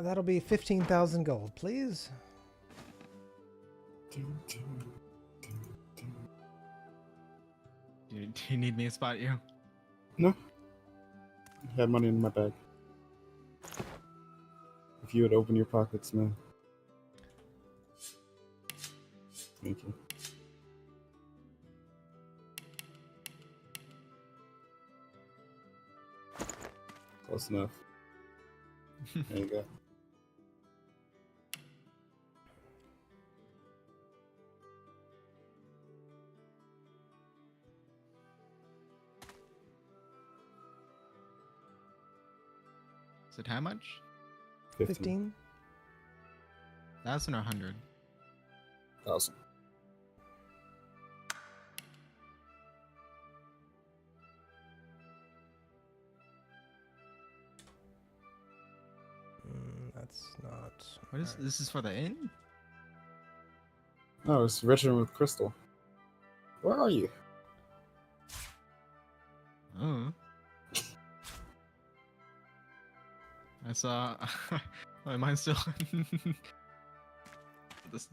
That'll be 15,000 gold, please. Do you need me to spot you? No. I had money in my bag. If you would open your pockets, man. Thank you. Close enough. There you go. Is it how much? 15? 1,000 or 100? 1,000. That's not. What is this? Is for the inn? Oh, it's registering with Crystal. Where are you? Oh. I saw. Wait, mine's still this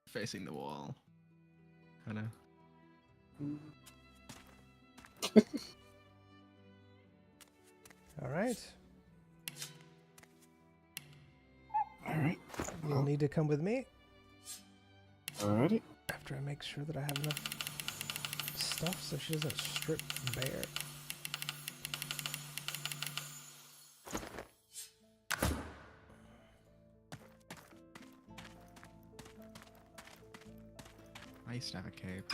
facing the wall. Kind of. All right. All right. You'll need to come with me Alrighty. after I make sure that I have enough stuff so she doesn't strip bare. I used to have a cape.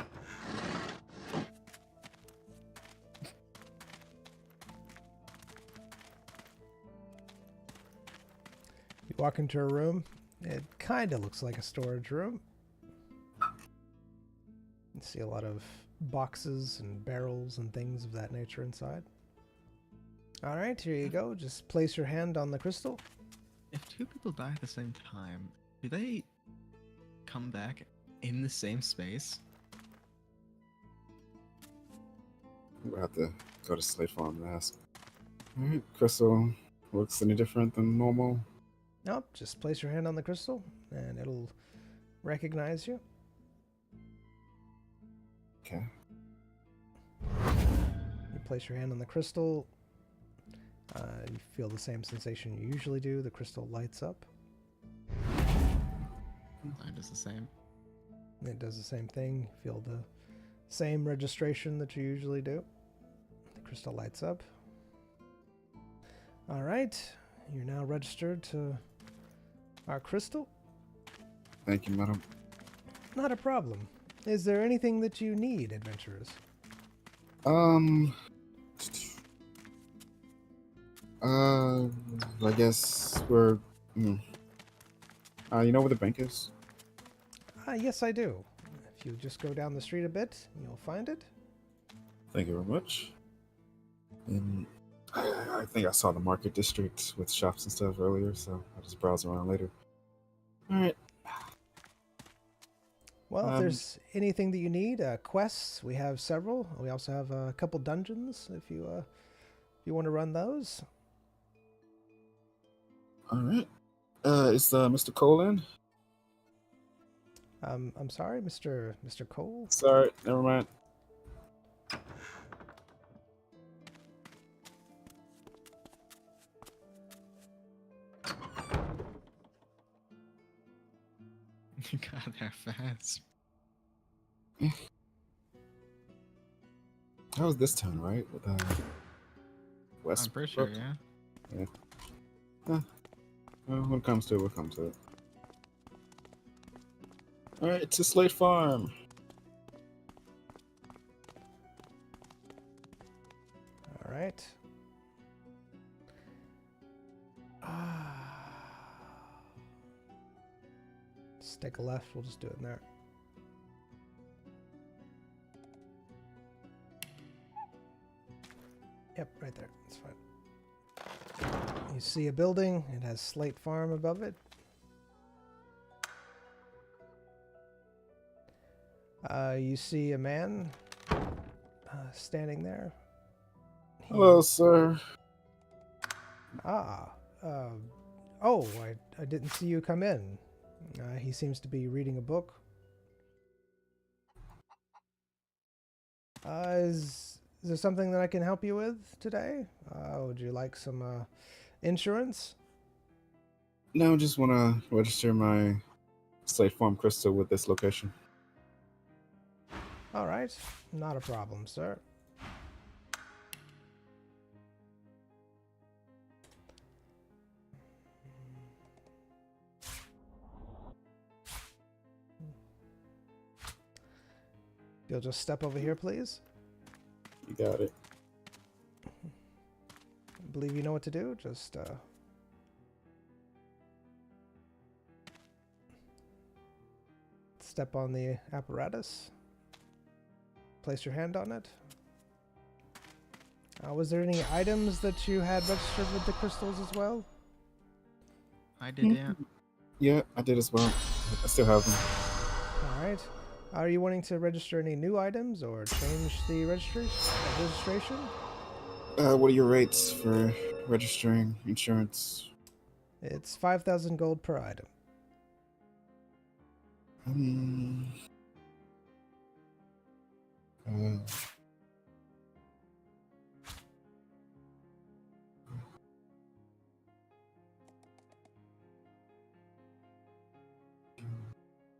You walk into a room. It kind of looks like a storage room. You see a lot of boxes and barrels and things of that nature inside. All right, here you go. Just place your hand on the crystal. If two people die at the same time, do they come back in the same space? We'll have to go to Slate Farm and ask. Alright, Crystal looks any different than normal? Nope, just place your hand on the crystal and it'll recognize you. Okay. You place your hand on the crystal. You feel the same sensation you usually do. The crystal lights up. Mine does the same. It does the same thing. You feel the same registration that you usually do. The crystal lights up. All right, you're now registered to our crystal. Thank you, madam. Not a problem. Is there anything that you need, adventurers? I guess we're. You know where the bank is? Yes, I do. If you just go down the street a bit, you'll find it. Thank you very much. And I think I saw the market district with shops and stuff earlier, so I'll just browse around later. Alright. Well, if there's anything that you need, quests, we have several. We also have a couple dungeons if you want to run those. Alright. Is Mr. Cole in? I'm sorry, Mr. Cole. Sorry, never mind. You got there fast. That was this town, right? With West. I'm pretty sure, yeah. Yeah. Well, when it comes to it, we'll come to it. Alright, to Slate Farm. All right. Let's take a left. We'll just do it in there. Yep, right there. That's fine. You see a building. It has Slate Farm above it. You see a man standing there. Hello, sir. Ah. Oh, I didn't see you come in. He seems to be reading a book. Is there something that I can help you with today? Would you like some insurance? No, just want to register my Slate Farm crystal with this location. All right. Not a problem, sir. You'll just step over here, please. You got it. I believe you know what to do. Just step on the apparatus. Place your hand on it. Was there any items that you had registered with the crystals as well? I did, yeah. Yeah, I did as well. I still have them. All right. Are you wanting to register any new items or change the registration? What are your rates for registering insurance? It's 5,000 gold per item.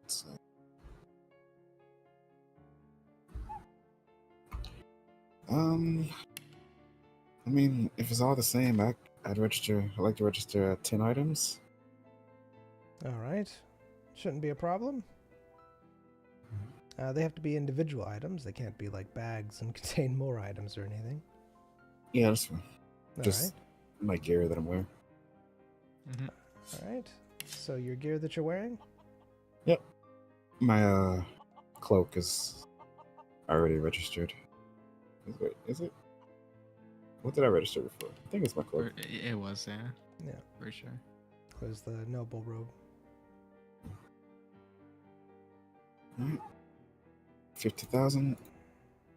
Let's see. I mean, if it's all the same, I'd like to register 10 items. All right. Shouldn't be a problem. They have to be individual items. They can't be like bags and contain more items or anything. Yeah, that's fine. All Just my gear that I'm wearing. Mm-hmm. All right. So your gear that you're wearing? Yep. My cloak is already registered. Wait, is it? What did I register before? I think it's my cloak. It was, yeah. Yeah. For sure. It was the noble robe. Alright. 50,000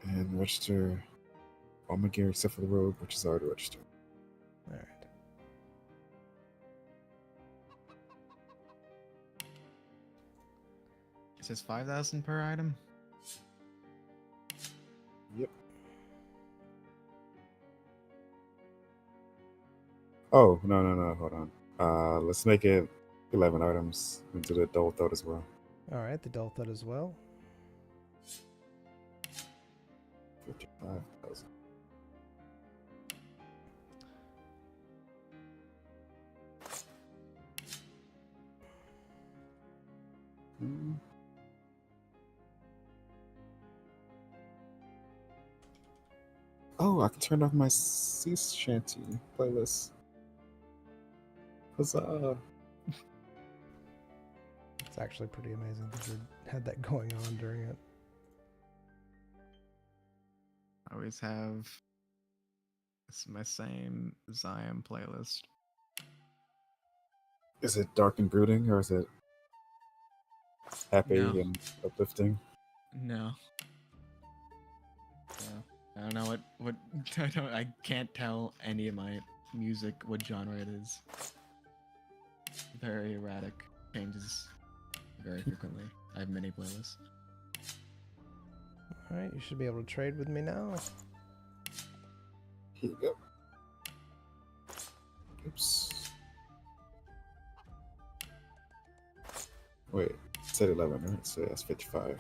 and register all my gear except for the robe, which is already registered. All right. It says 5,000 per item. Yep. Oh, no, hold on. Let's make it 11 items into the dull thought as well. All right. The dull thud as well. 55,000. Oh, I can turn off my sea shanty playlist. Huzzah! It's actually pretty amazing that you had that going on during it. I always have my same Zion playlist. Is it dark and brooding, or is it happy No. and uplifting? No. I don't know what I can't tell any of my music what genre it is. Very erratic. Changes very frequently. I have many playlists. All right. You should be able to trade with me now. Here you go. Oops. Wait, it said 11, right? So that's 55.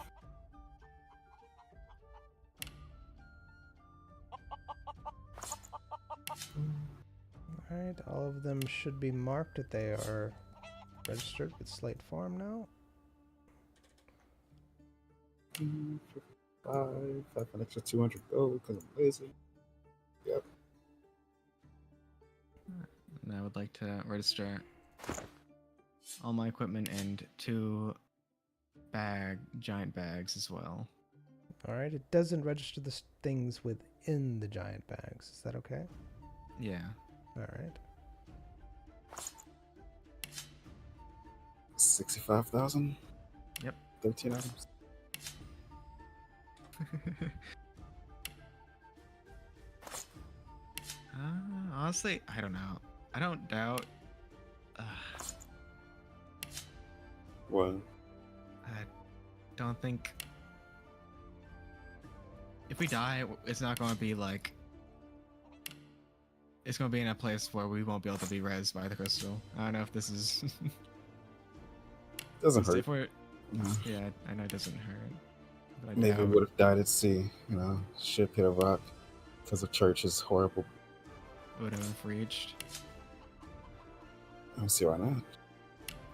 of them should be marked that they are registered with Slate Farm now. 5 an extra 200 gold because I'm lazy. Yep. And I would like to register all my equipment and 2 giant bags as well. Alright, it doesn't register the things within the giant bags. Is that okay? Yeah. Alright. 65,000. Yep. 13 items. Honestly, I don't know. I don't doubt. What? I don't think. If we die, it's not going to be like. It's going to be in a place where we won't be able to be rezzed by the crystal. I don't know if this is. Doesn't hurt. If we're, No. yeah, I know it doesn't hurt. But I Maybe doubt would have died at sea. You know, ship hit a rock because the church is horrible. it would have been reached. I don't see why not.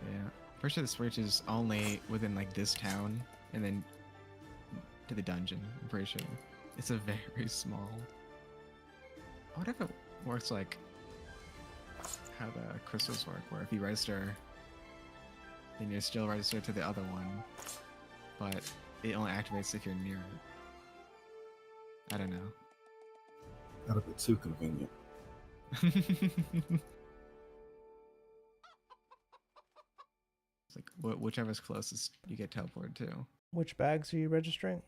Yeah. Pretty sure this reach is only within like this town and then to the dungeon. I'm pretty sure. It's a very small. I wonder if it works like how the crystals work, where if you register, then you're still registered to the other one, but it only activates if you're near it. I don't know. That'll be too convenient. It's like whichever's closest, you get teleported to. Which bags are you registering?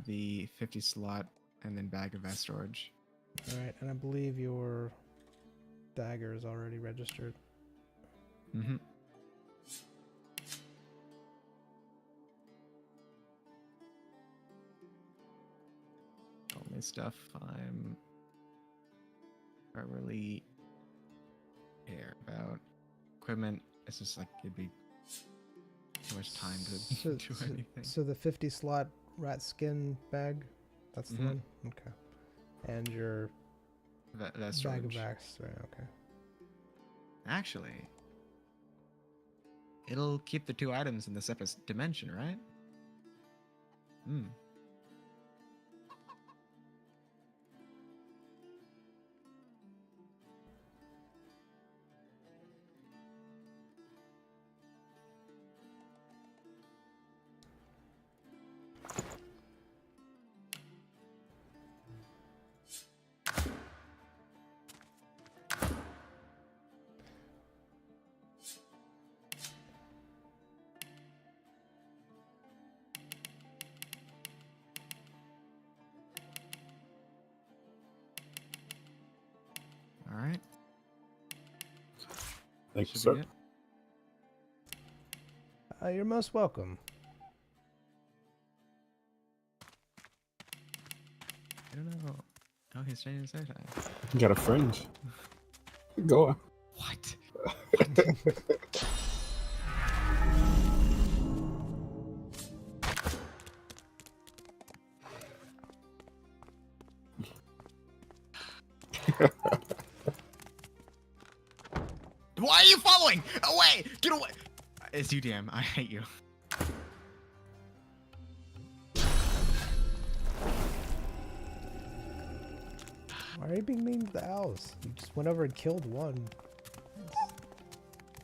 The 50 slot and then bag of vast storage. Alright, and I believe your dagger is already registered. Mm-hmm. Only stuff I'm not really care about. Equipment, it's just like it'd be too much time to do anything. So the 50 slot rat skin bag, that's the Mhm. one? Okay. And your That's bag of storage. vax, right? Okay. Actually, it'll keep the 2 items in the separate dimension, right? Hmm. All right. Thank you, Should sir. be it. You're most welcome. I don't know. Oh, he's trying to say that. You got a friend. Go on. What? Why are you following? Away! Get away! It's you, damn. I hate you. Why are you being mean to the owls? You just went over and killed one.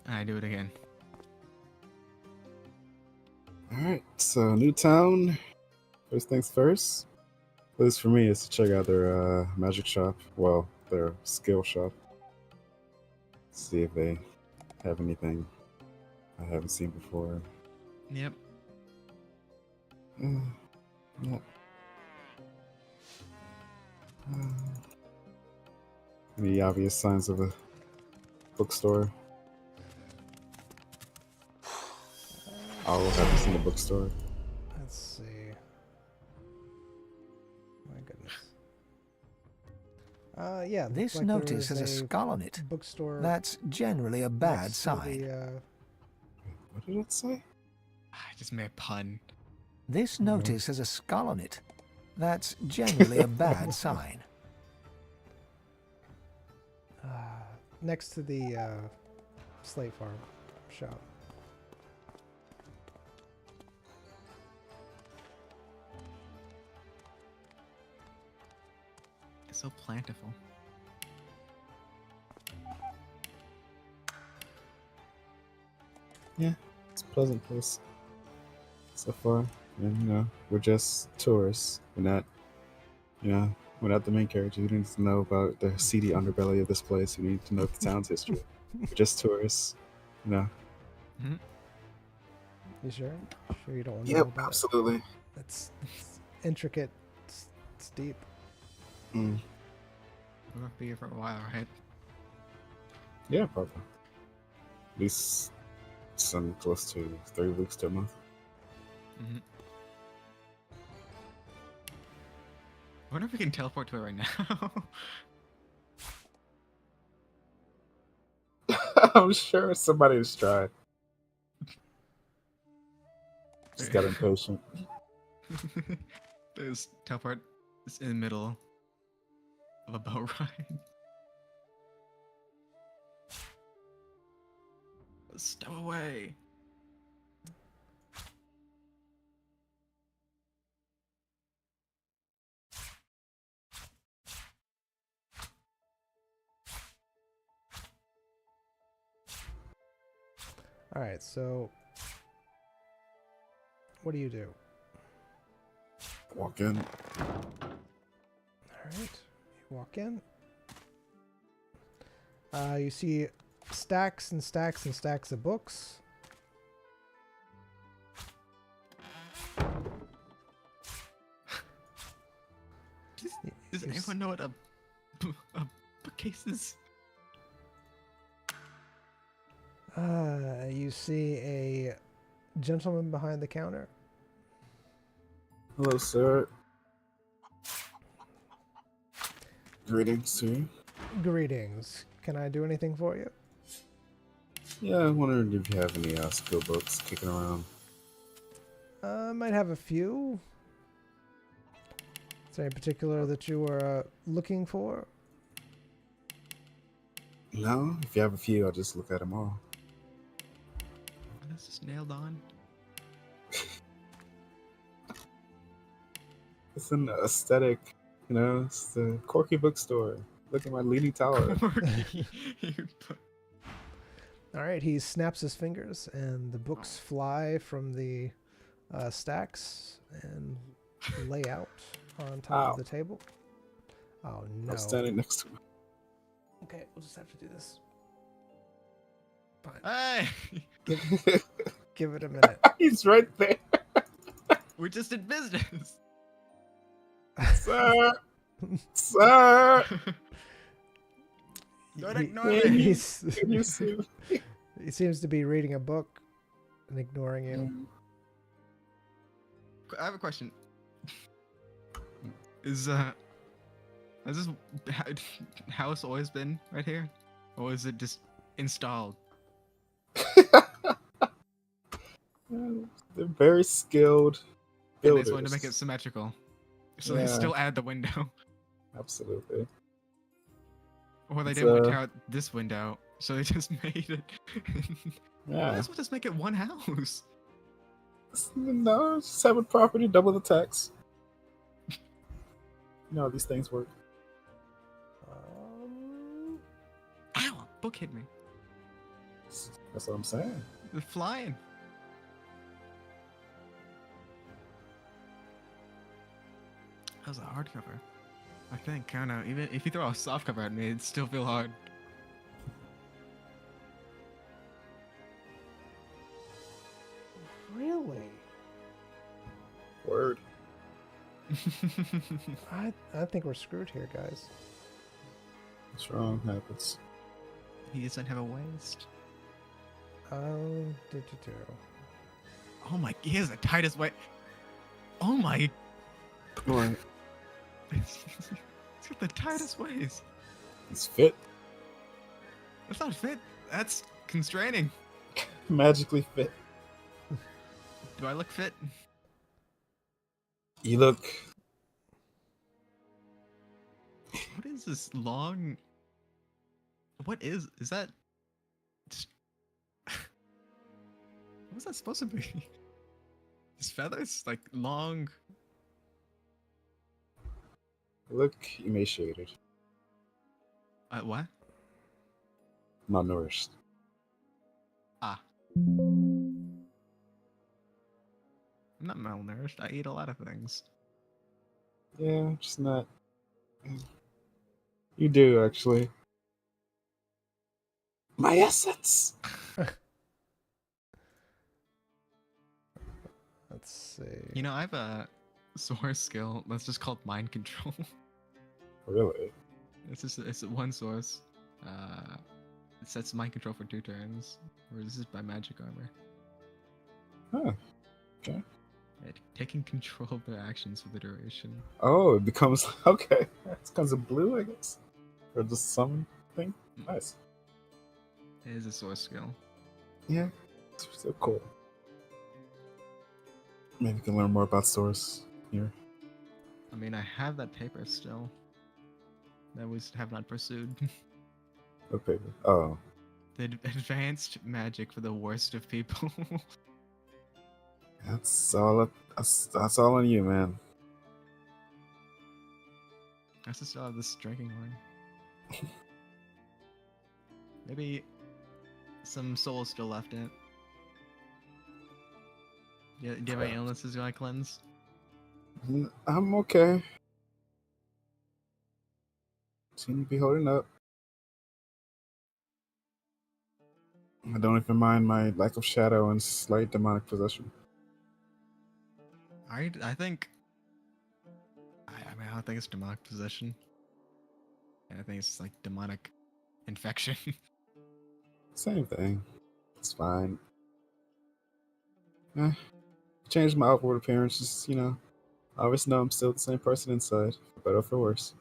I do it again. Alright, so new town. First things first. At least for me, is to check out their magic shop. Well, their skill shop. See if they have anything I haven't seen before. Yep. Yep. Any obvious signs of a bookstore? Oh, haven't seen a bookstore. Let's see. My goodness. Yeah. This looks like there notice is has a skull on it. bookstore. That's generally a bad next to sign. the, What did it say? I just made a pun. This notice has a skull on it. That's generally a bad sign. next to the slate farm shop. It's so plentiful. Yeah, it's a pleasant place so far. And, you know, we're just tourists. We're not the main characters. We need to know about the seedy underbelly of this place. We need to know the town's history. We're just tourists. You know. You sure? Sure you don't want to know Yep, about absolutely. it? It's intricate. It's deep. Mm. We're gonna be here for a while, right? Yeah, probably. At least some close to 3 weeks to a month. Mm-hmm. I wonder if we can teleport to it right now. I'm sure somebody has tried. Just got impatient. There's teleport. It's in the middle of a boat ride. Stow away. All right, so what do you do? Walk in. All right, you walk in. You see stacks and stacks and stacks of books. Does You s- anyone know what a bookcase is? You see a gentleman behind the counter. Hello, sir. Greetings to you. Greetings. Can I do anything for you? Yeah, I wondered if you have any skill books kicking around. Might have a few. Is there any particular that you were looking for? No, if you have a few, I'll just look at them all. This is nailed on. It's an aesthetic, you know, it's the quirky bookstore. Look at my leaning tower. All right, he snaps his fingers, and the books fly from the stacks and lay out on top Ow. of the table. Oh no! I'm standing next to him. Okay, we'll just have to do this. Fine. Hey! Give it a minute. He's right there, We just did business. sir. Sir, Don't ignore Can me. can you see? He seems to be reading a book and ignoring you. I have a question. Has this house always been right here, or is it just installed? They're very skilled And they builders. just wanted to make it symmetrical, so they Yeah. still add the window, Absolutely. or they It's, didn't want to tear out this window, so they just made it. Yeah. This will just make it one house. No, just have a property, double the tax. You know how these things work. Ow! Book hit me. That's what I'm saying. They're flying. That was a hardcover. I think, I don't know, even if you throw a softcover at me, it'd still feel hard. Really? Word. I think we're screwed here, guys. What's wrong? Happens. He doesn't have a waist. Do. Oh my, he has the tightest waist. Oh my. What? He's got the tightest waist. He's fit. That's not fit. That's constraining. Magically fit. Do I look fit? You look. What is this long What is that? Just- What's that supposed to be? His feathers, like long. Look emaciated, What? malnourished. Ah, I'm not malnourished. I eat a lot of things. Yeah, just not. You do actually. My assets. Let's see. You know, I have a source skill that's just called mind control. Really? It's one source. It sets mind control for 2 turns. Resisted by magic armor. Huh. Okay. Taking control of their actions for the duration. Oh, it becomes okay. It becomes a blue, I guess, or just some thing. Nice. It is a source skill. Yeah, it's so cool. Maybe we can learn more about Source here. I mean, I have that paper still. That we have not pursued. What paper? Oh, The advanced magic for the worst of people. that's all. That's all on you, man. I still have this drinking horn. Maybe some soul is still left in it. Yeah, do you have any illnesses you want to cleanse? I'm okay. Seem to be holding up. I don't even mind my lack of shadow and slight demonic possession. I think. I mean, I don't think it's demonic possession. I think it's like demonic infection. Same thing. It's fine. Changed my outward appearance. Just, I always know I'm still the same person inside, for better or for worse.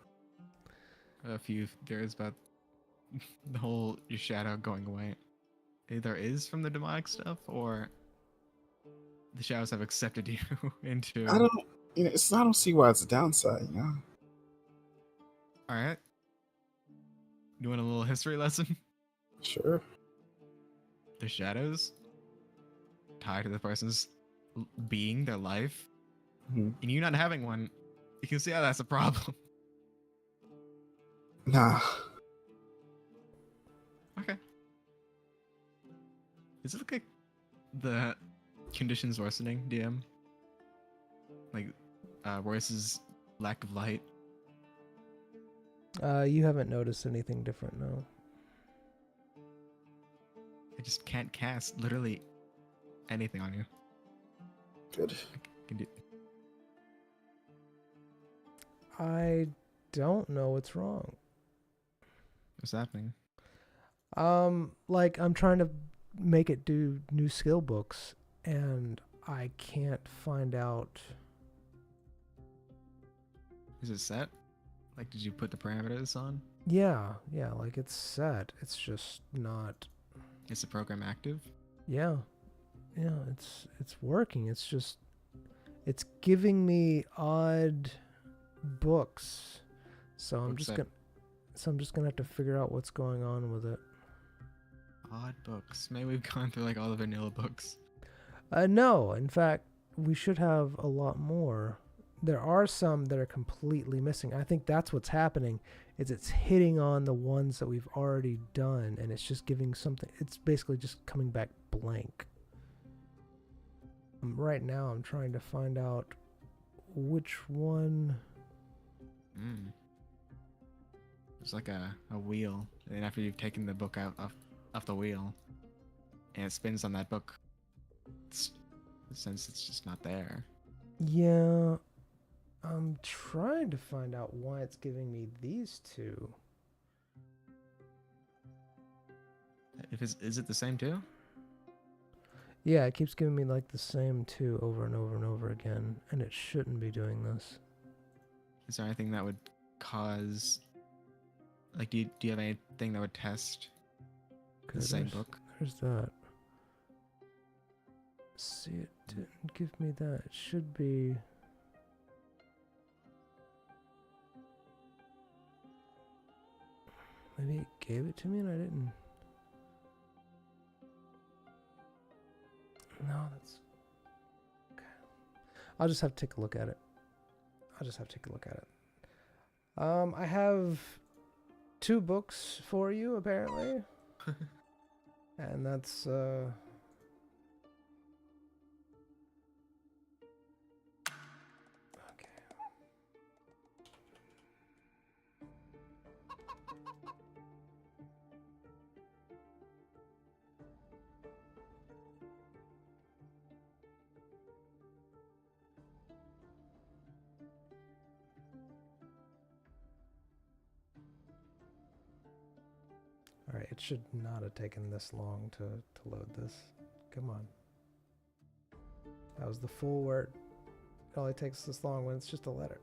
A few theories about the whole your shadow going away. Either is from the demonic stuff, or the shadows have accepted you into. I don't see why it's a downside, All right. You want a little history lesson? Sure. The shadows tied to the person's being, their life, Hmm. and you not having one, you can see how that's a problem. Nah. Okay. Does it look like the conditions worsening, DM? Like, Royce's lack of light? You haven't noticed anything different, no. I just can't cast literally anything on you. Good. Can do- I don't know what's wrong. What's happening? Like I'm trying to make it do new skill books, and I can't find out. Is it set? Like, did you put the parameters on? Yeah, like it's set. It's just not. Is the program active? Yeah, it's working. It's just it's giving me odd books, so I'm Books just that- gonna have to figure out what's going on with it. Odd books. Maybe we've gone through like all the vanilla books. No, in fact, we should have a lot more. There are some that are completely missing. I think that's what's happening. Is it's hitting on the ones that we've already done, and it's just giving something. It's basically just coming back blank. Right now, I'm trying to find out which one. It's like a wheel, and after you've taken the book out off the wheel, and it spins on that book, since it's just not there. Yeah, I'm trying to find out why it's giving me these two. Is it the same too? Yeah, it keeps giving me like the same two over and over and over again, and it shouldn't be doing this. Is there anything that would cause, like, do you have anything that would test the same there's- book? There's that. See, it didn't give me that. It should be. Maybe it gave it to me and I didn't. No, that's... Okay. I'll just have to take a look at it. I have 2 books for you, apparently. And that's, Okay. Alright, it should not have taken this long to load this. Come on. That was the full word. It only takes this long when it's just a letter.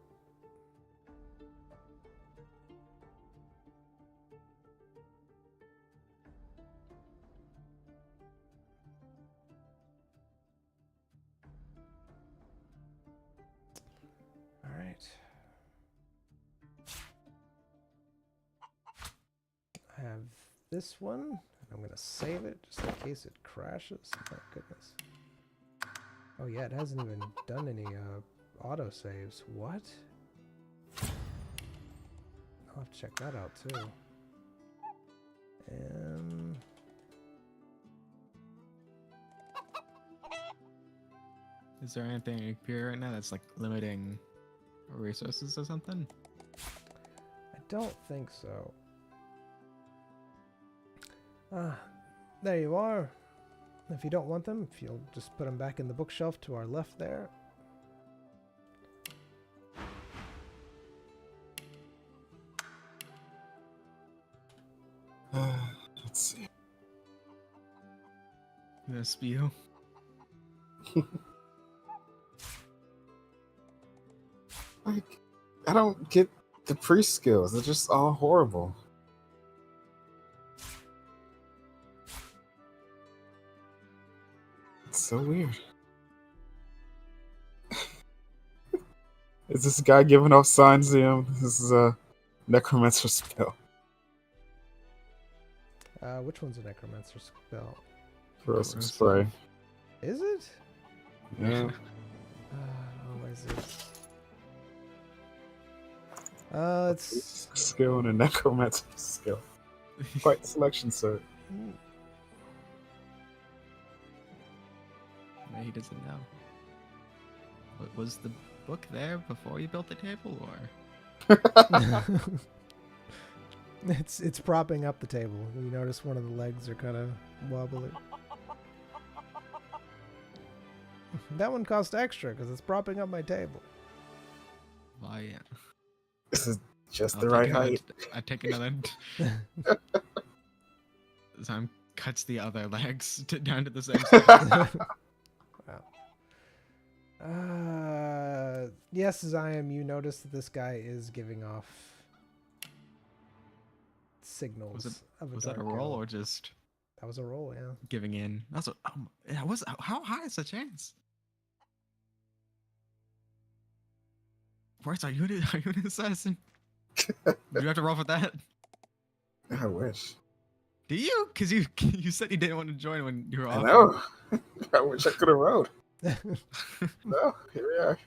Alright. I have this one, and I'm going to save it just in case it crashes. Oh, goodness. Oh, yeah, it hasn't even done any auto saves. What? I'll have to check that out, too. And... Is there anything in your computer right now that's like limiting resources or something? I don't think so. There you are. If you don't want them, if you'll just put them back in the bookshelf to our left there. Let's see. You gonna spew? Like, I don't get the priest skills. They're just all horrible. It's so weird. Is this guy giving off signs to him? This is a necromancer spell. Which one's a necromancer spell? Corrosive spray. Is it? Yeah. What is this? It's... Skill and a necromancer skill. Quite the selection, sir. He doesn't know. Was the book there before you built the table, or? It's propping up the table. You notice one of the legs are kind of wobbly. That one cost extra because it's propping up my table. Why? Yeah. This is just the right height. I take another. Sam cuts the other legs down to the same size. Wow. Yes, Zion, you notice that this guy is giving off signals of a Was that a dark roll elf. or just That was a roll, yeah. giving in? That's a, yeah, how high is the chance? Bryce, are you an assassin? Do you have to roll for that? I wish. Do you? Because you said you didn't want to join when you were I off. know. I wish I could have rode. No, here we are.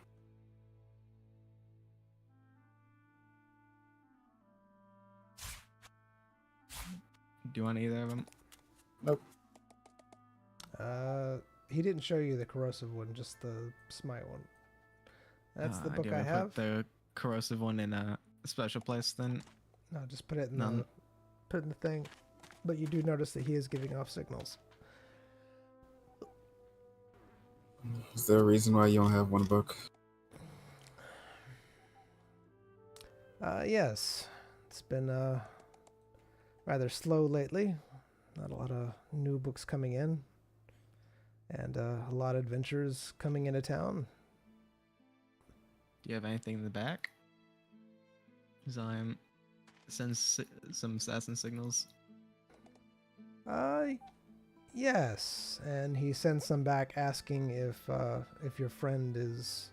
Do you want either of them? Nope. He didn't show you the corrosive one, just the smite one. That's the book do I have. Put the corrosive one in a special place then. No, just put it in the thing. But you do notice that he is giving off signals. Is there a reason why you don't have one book? Yes. It's been rather slow lately. Not a lot of new books coming in. And a lot of adventures coming into town. Do you have anything in the back? Zion sends some assassin signals. Yes. And he sends some back asking if your friend is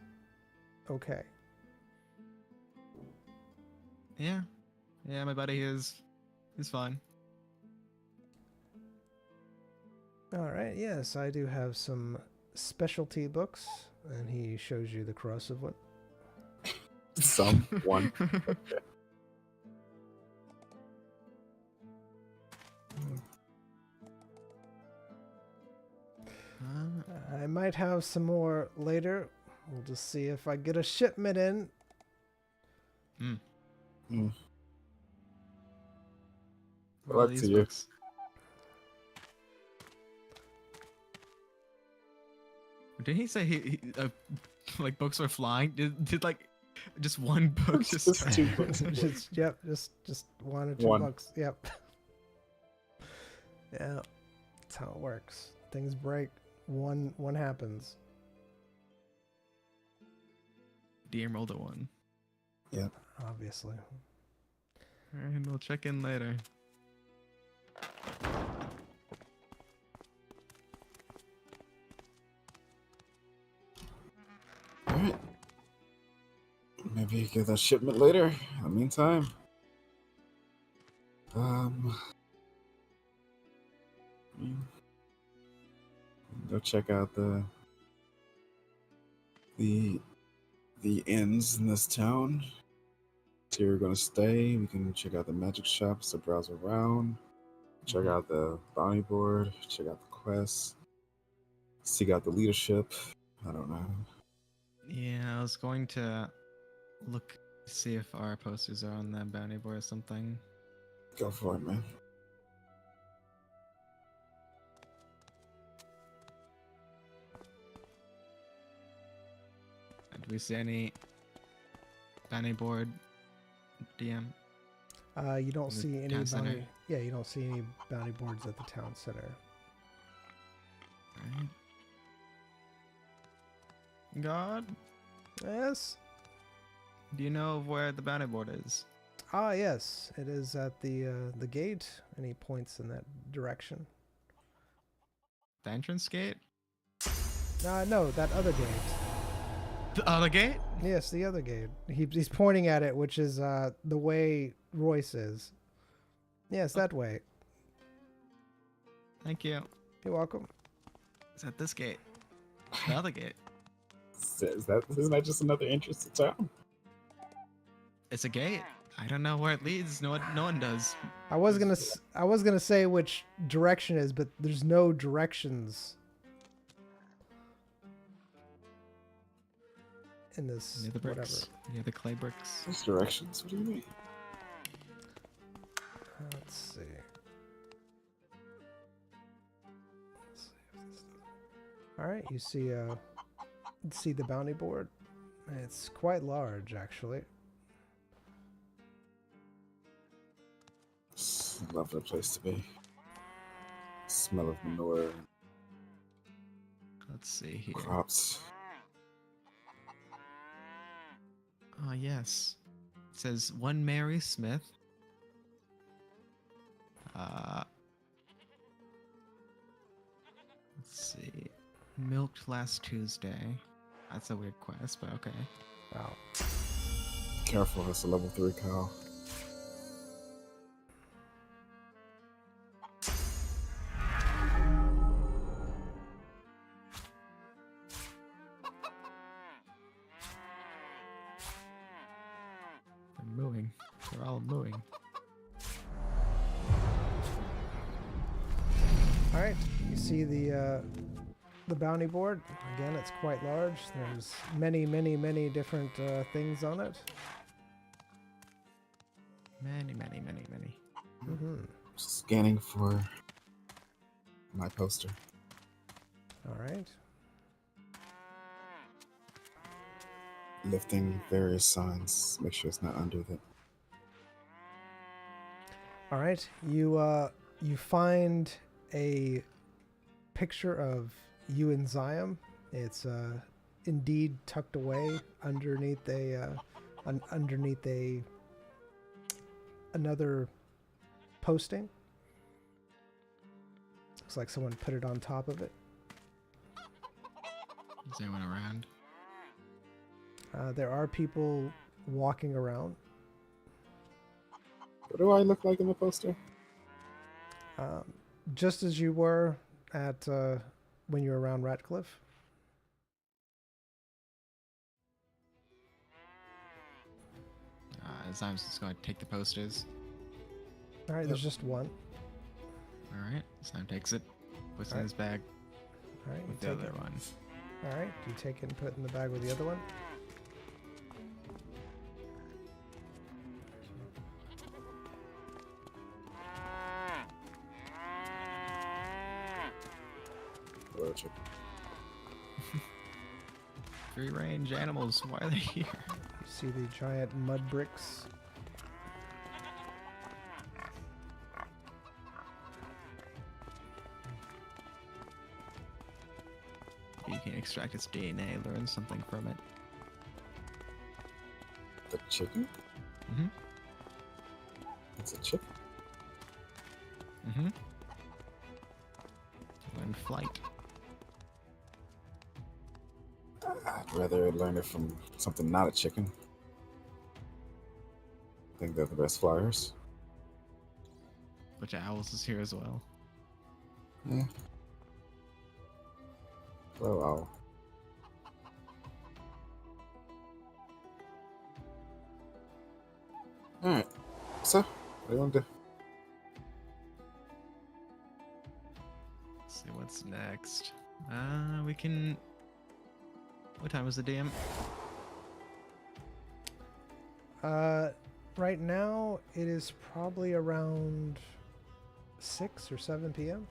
okay. Yeah, my buddy is It's fine. All right. Yes, I do have some specialty books, and he shows you the corrosive one. Someone. I might have some more later. We'll just see if I get a shipment in. Mm. Mm. What are all Luck to these you. books? Did he say like books were flying? Did like just one book It's just just start- two books. Yep, just one or two One. books. Yep. Yeah, that's how it works. Things break. One happens. DM rolled a 1. Obviously. Alright, we'll check in later. Alright. Maybe get that shipment later. In the meantime. Go check out the inns in this town. See where we're gonna stay. We can check out the magic shops to browse around. Check out the bounty board. Check out the quests. Seek out the leadership. I don't know. Yeah, I was going to look see if our posters are on that bounty board or something. Go for it, man. Do we see any bounty board DM? You don't In the see any town center? bounty. Yeah, you don't see any bounty boards at the town center. Alright. God, Yes. do you know where the bounty board is? Ah, yes. It is at the gate, and he points in that direction. The entrance gate? No, that other gate. The other gate? Yes, the other gate. He's pointing at it, which is the way Royce is. Yes, that way. Thank you. You're welcome. Is that this gate? The other gate. Isn't that just another entrance to town? It's a gate. I don't know where it leads. No one does. I was gonna say which direction is, but there's no directions in this. Near the Whatever. bricks. Near the clay bricks. Those directions? What do you mean? Let's see. All right, you see the bounty board. It's quite large, actually. It's a lovely place to be. Smell of manure, Let's see here. crops. Oh, yes. It says one Mary Smith. Let's see. Milked last Tuesday. That's a weird quest, but okay. Wow. Careful, it's a level 3 cow. They're mooing. They're all mooing. All right, you see the bounty board. Again, it's quite large. There's many different things on it. Many. Mm-hmm. Scanning for my poster. All right. Lifting various signs. Make sure it's not under the. All right. You find a picture of you and Zion. It's indeed tucked away underneath another posting. Looks like someone put it on top of it. Is anyone around? There are people walking around. What do I look like in the poster? Just as you were at when you were around Ratcliffe. I'm just going to take the posters. All right, there's just one. All right, Sam takes it, puts it in Alright. his bag All right, you with the take other it. one. All right, do you take it and put it in the bag with the other one? Hello, chicken. Free range animals, why are they here? You see the giant mud bricks. You can extract its DNA, learn something from it. The chicken? Mm-hmm. It's a chicken. Mm-hmm. Learn flight. I'd rather learn it from something not a chicken. I think they're the best flyers. Bunch of owls is here as well. Yeah. Well, Alright. So, what do you want to do? Let's see what's next. We can. What time was the DM? Right now it is probably around 6 or 7 p.m.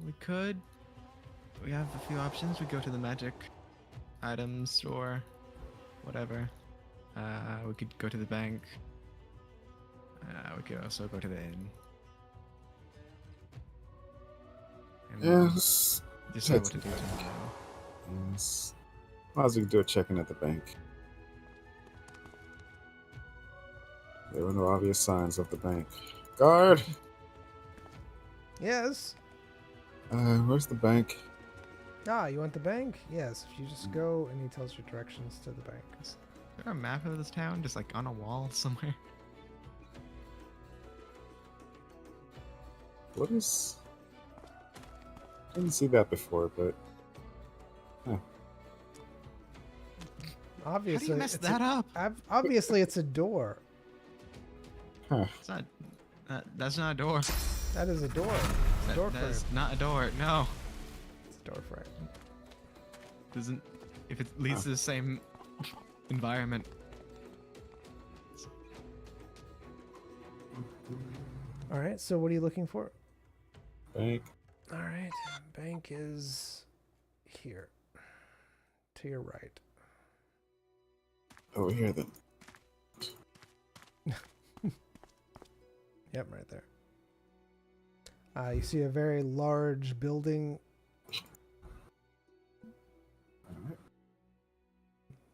We could. We have a few options. We go to the magic item store, whatever. We could go to the bank. We could also go to the inn. And Yeah, let's decide head what to to the do bank. tomorrow. Yes. Might as well do a check-in at the bank. There were no obvious signs of the bank. Guard! Yes. Where's the bank? Ah, you want the bank? Yes. If you just go and he tells you directions to the bank. Is there a map of this town just like on a wall somewhere? What is... Didn't see that before, but... Obviously, How do you mess it's that up? obviously it's a door. Huh. It's not. That's not a door. That is a door. That, Door that frame. is not a door. No. It's a door frame. Doesn't. If it leads to the same environment. All right. So what are you looking for? Bank. All right. Bank is here. To your right. Over here, then. Yep, right there. You see a very large building. Alright.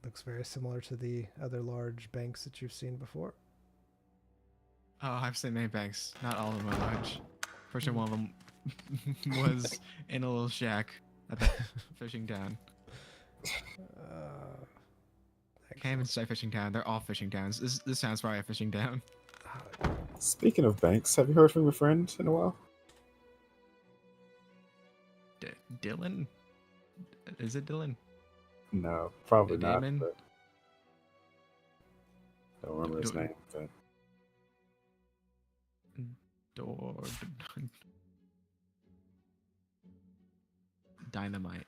Looks very similar to the other large banks that you've seen before. Oh, I've seen many banks. Not all of them are large. Fortunately, one of them was in a little shack at the fishing town. Can't even say fishing town. They're all fishing towns. This town's probably a fishing town. Speaking of banks, have you heard from your friend in a while? Dylan? Is it Dylan? No, probably The not. demon? But don't remember his Do- name. But Door. Dynamite.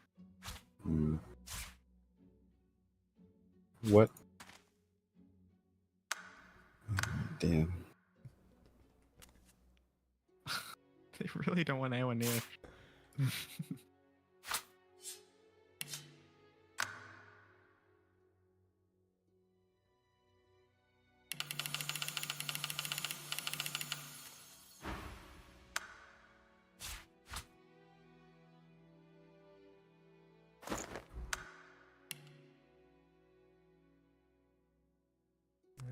hmm. What? Damn. They really don't want anyone near.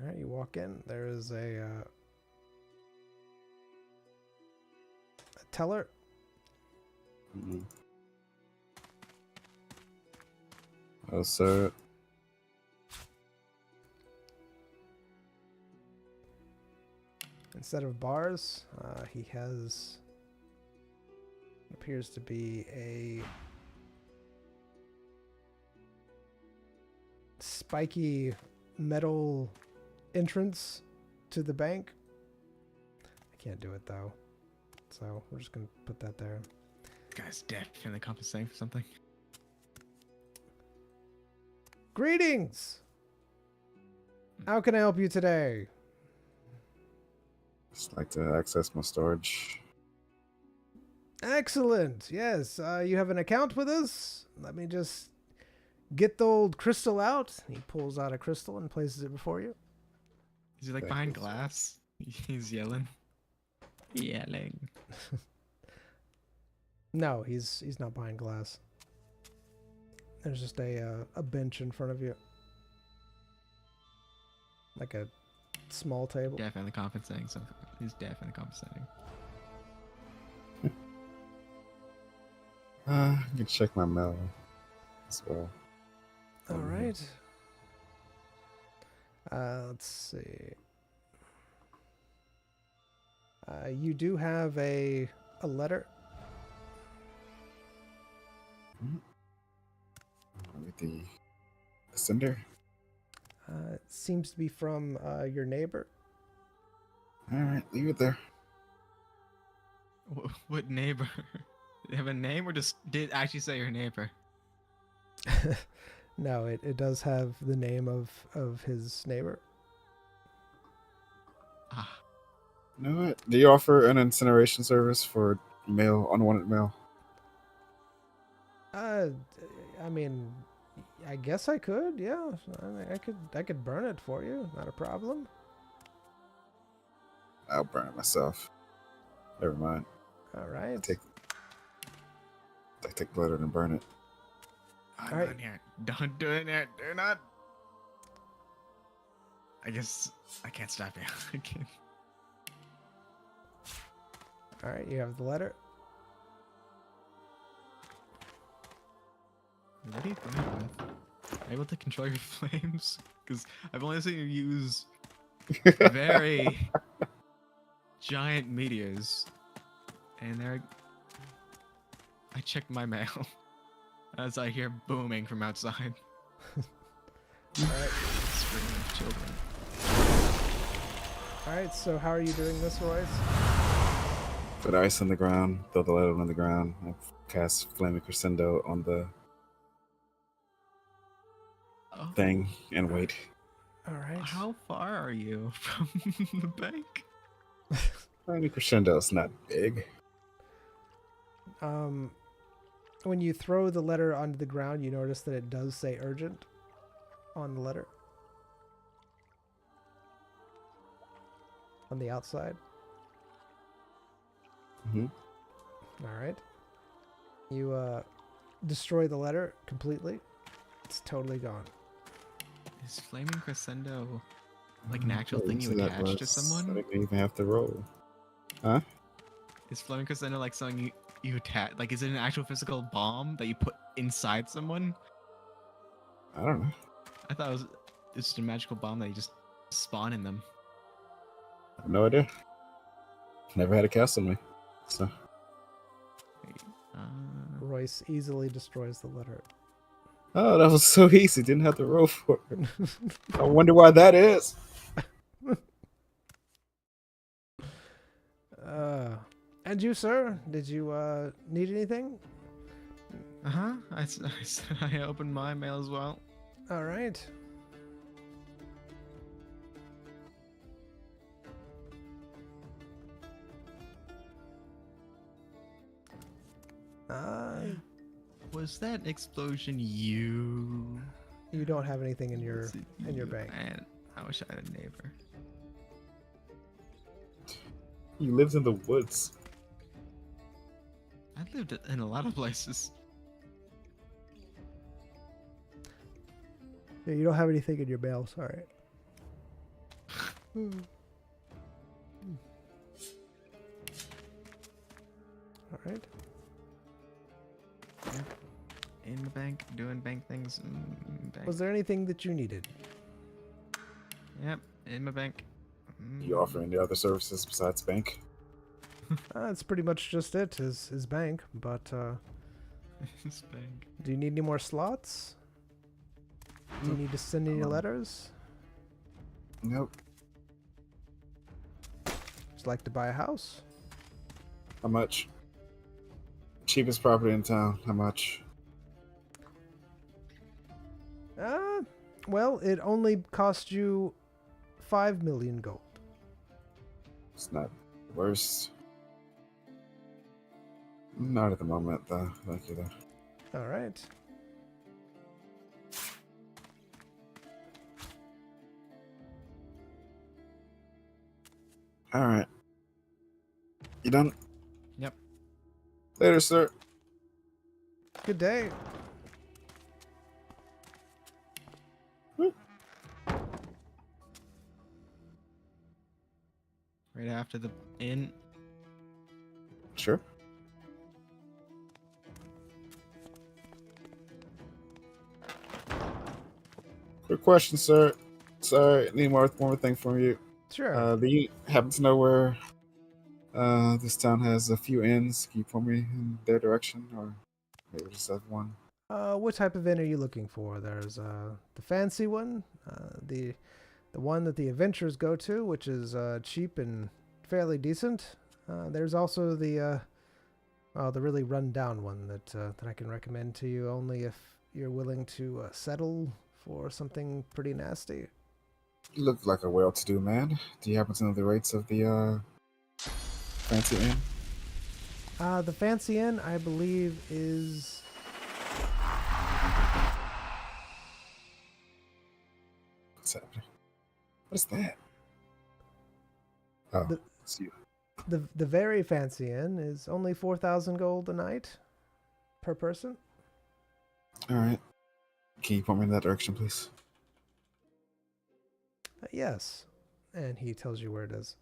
All right, you walk in. There is a teller. Mhm. Oh, sir. set of bars. He has appears to be a spiky metal entrance to the bank. I can't do it though, so we're just gonna put that there. Guy's definitely compensating for something. Greetings! How can I help you today? Just like to access my storage. Excellent. Yes, you have an account with us. Let me just get the old crystal out. He pulls out a crystal and places it before you. Is he like Thank behind you, sir. glass? He's yelling. Yelling. No, he's not behind glass. There's just a bench in front of you, like a small table. Definitely compensating something. He's definitely compensating. I can check my mail as well. All right. Let's see. You do have a letter. With the sender. It seems to be from your neighbor. All right, leave it there. What neighbor? Did they have a name or just did it actually say your neighbor? No, it does have the name of his neighbor. Ah, You know what? Do you offer an incineration service for mail, unwanted mail? I mean, I guess I could. Yeah, I mean, I could burn it for you. Not a problem. I'll burn it myself. Never mind. All right. I take the letter and burn it. I'm Alright. not here. Don't do it yet. Do not. I guess I can't stop you. I can't. All right. You have the letter. What are you doing with? Are you able to control your flames? Because I've only seen you use very giant meteors, and they're. I checked my mail as I hear booming from outside. All right. Screaming of children. All right. So how are you doing this, Royce? Put ice on the ground, throw the letter on the ground, and cast Flaming Crescendo on the Oh, thing and wait. All right. how far are you from the bank? Flaming Crescendo is not big. When you throw the letter onto the ground, you notice that it does say urgent on the letter. On the outside. Mm-hmm. All right. You destroy the letter completely. It's totally gone. Is Flaming Crescendo like an actual thing you So that attach to was- someone? I didn't even have to roll. Huh? Is Flaming Crescendo like something you attach? Like, is it an actual physical bomb that you put inside someone? I don't know. I thought it's just a magical bomb that you just spawn in them. I have no idea. Never had a cast on me. So Wait, Royce easily destroys the letter. oh, that was so easy. Didn't have to roll for it. I wonder why that is. And you, sir? Did you need anything? I opened my mail as well. All right. Was that explosion you? You don't have anything in your Was it in your you? bank. Man, I wish I had a neighbor. He lives in the woods. I lived in a lot of places. Yeah, you don't have anything in your mail. Sorry. All right. In the bank, doing bank things. Bank. Was there anything that you needed? Yep, in my bank. Do you offer any other services besides bank? That's pretty much just it, his bank. But This bank. do you need any more slots? Do you need to send any letters? Nope. Just like to buy a house? How much? Cheapest property in town. How much? Well, it only cost you 5 million gold. It's not the worst. Not at the moment, though. Thank you, though. All right. All right. You done? Yep. Later, sir. Good day. Right after the inn. Sure. Quick question, sir. Sorry, need one more thing from you. Sure. Do you happen to know where this town has a few inns? Can you point me in their direction, or maybe just have one? What type of inn are you looking for? There's the fancy one, the one that the adventurers go to, which is cheap and fairly decent. There's also the really run down one that I can recommend to you only if you're willing to settle for something pretty nasty. You look like a well-to-do man. Do you happen to know the rates of the fancy inn? The fancy inn, I believe, is What's happening? What is that? Oh, The- it's you. the very fancy inn is only 4,000 gold a night per person. All right. Can you point me in that direction, please? Yes, and he tells you where it is.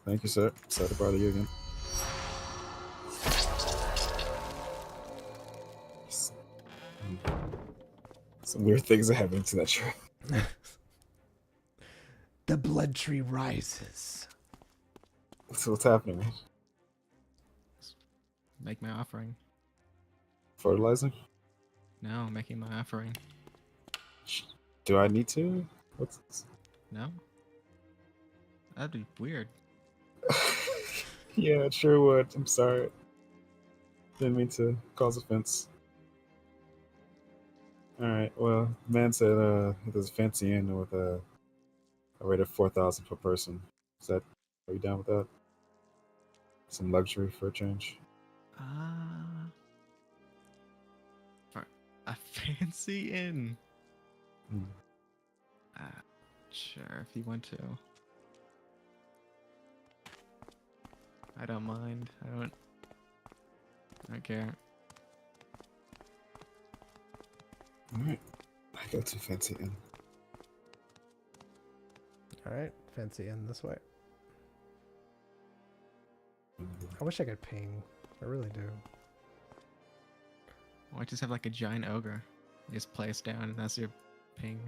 Thank you, sir. Sorry to bother you again. Some weird things are happening to that tree. The blood tree rises. So what's happening, man? Make my offering. Fertilizing? No, making my offering. Do I need to? What's this? No? That'd be weird. Yeah, it sure would. I'm sorry. Didn't mean to cause offense. Alright, well, the man said there's a fancy inn with a rate of 4,000 per person. Are you down with that? Some luxury for a change? For a fancy inn. Hmm. Sure, if you want to. I don't mind. I don't care. Alright. I go to fancy inn. All right, fancy inn this way. I wish I could ping. I really do. Why just have like a giant ogre? You just play us down and that's your ping.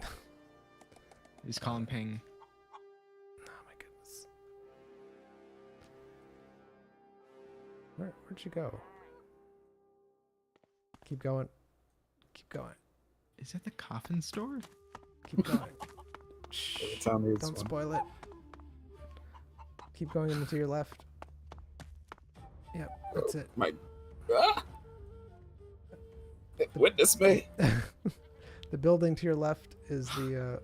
You just call him ping. Oh my goodness. Where'd you go? Keep going. Keep going. Is that the coffin store? Keep going. Every Shh. time needs Don't one. spoil it. Keep going into your left. Yep, that's it. My ah! Witness me. The building to your left is the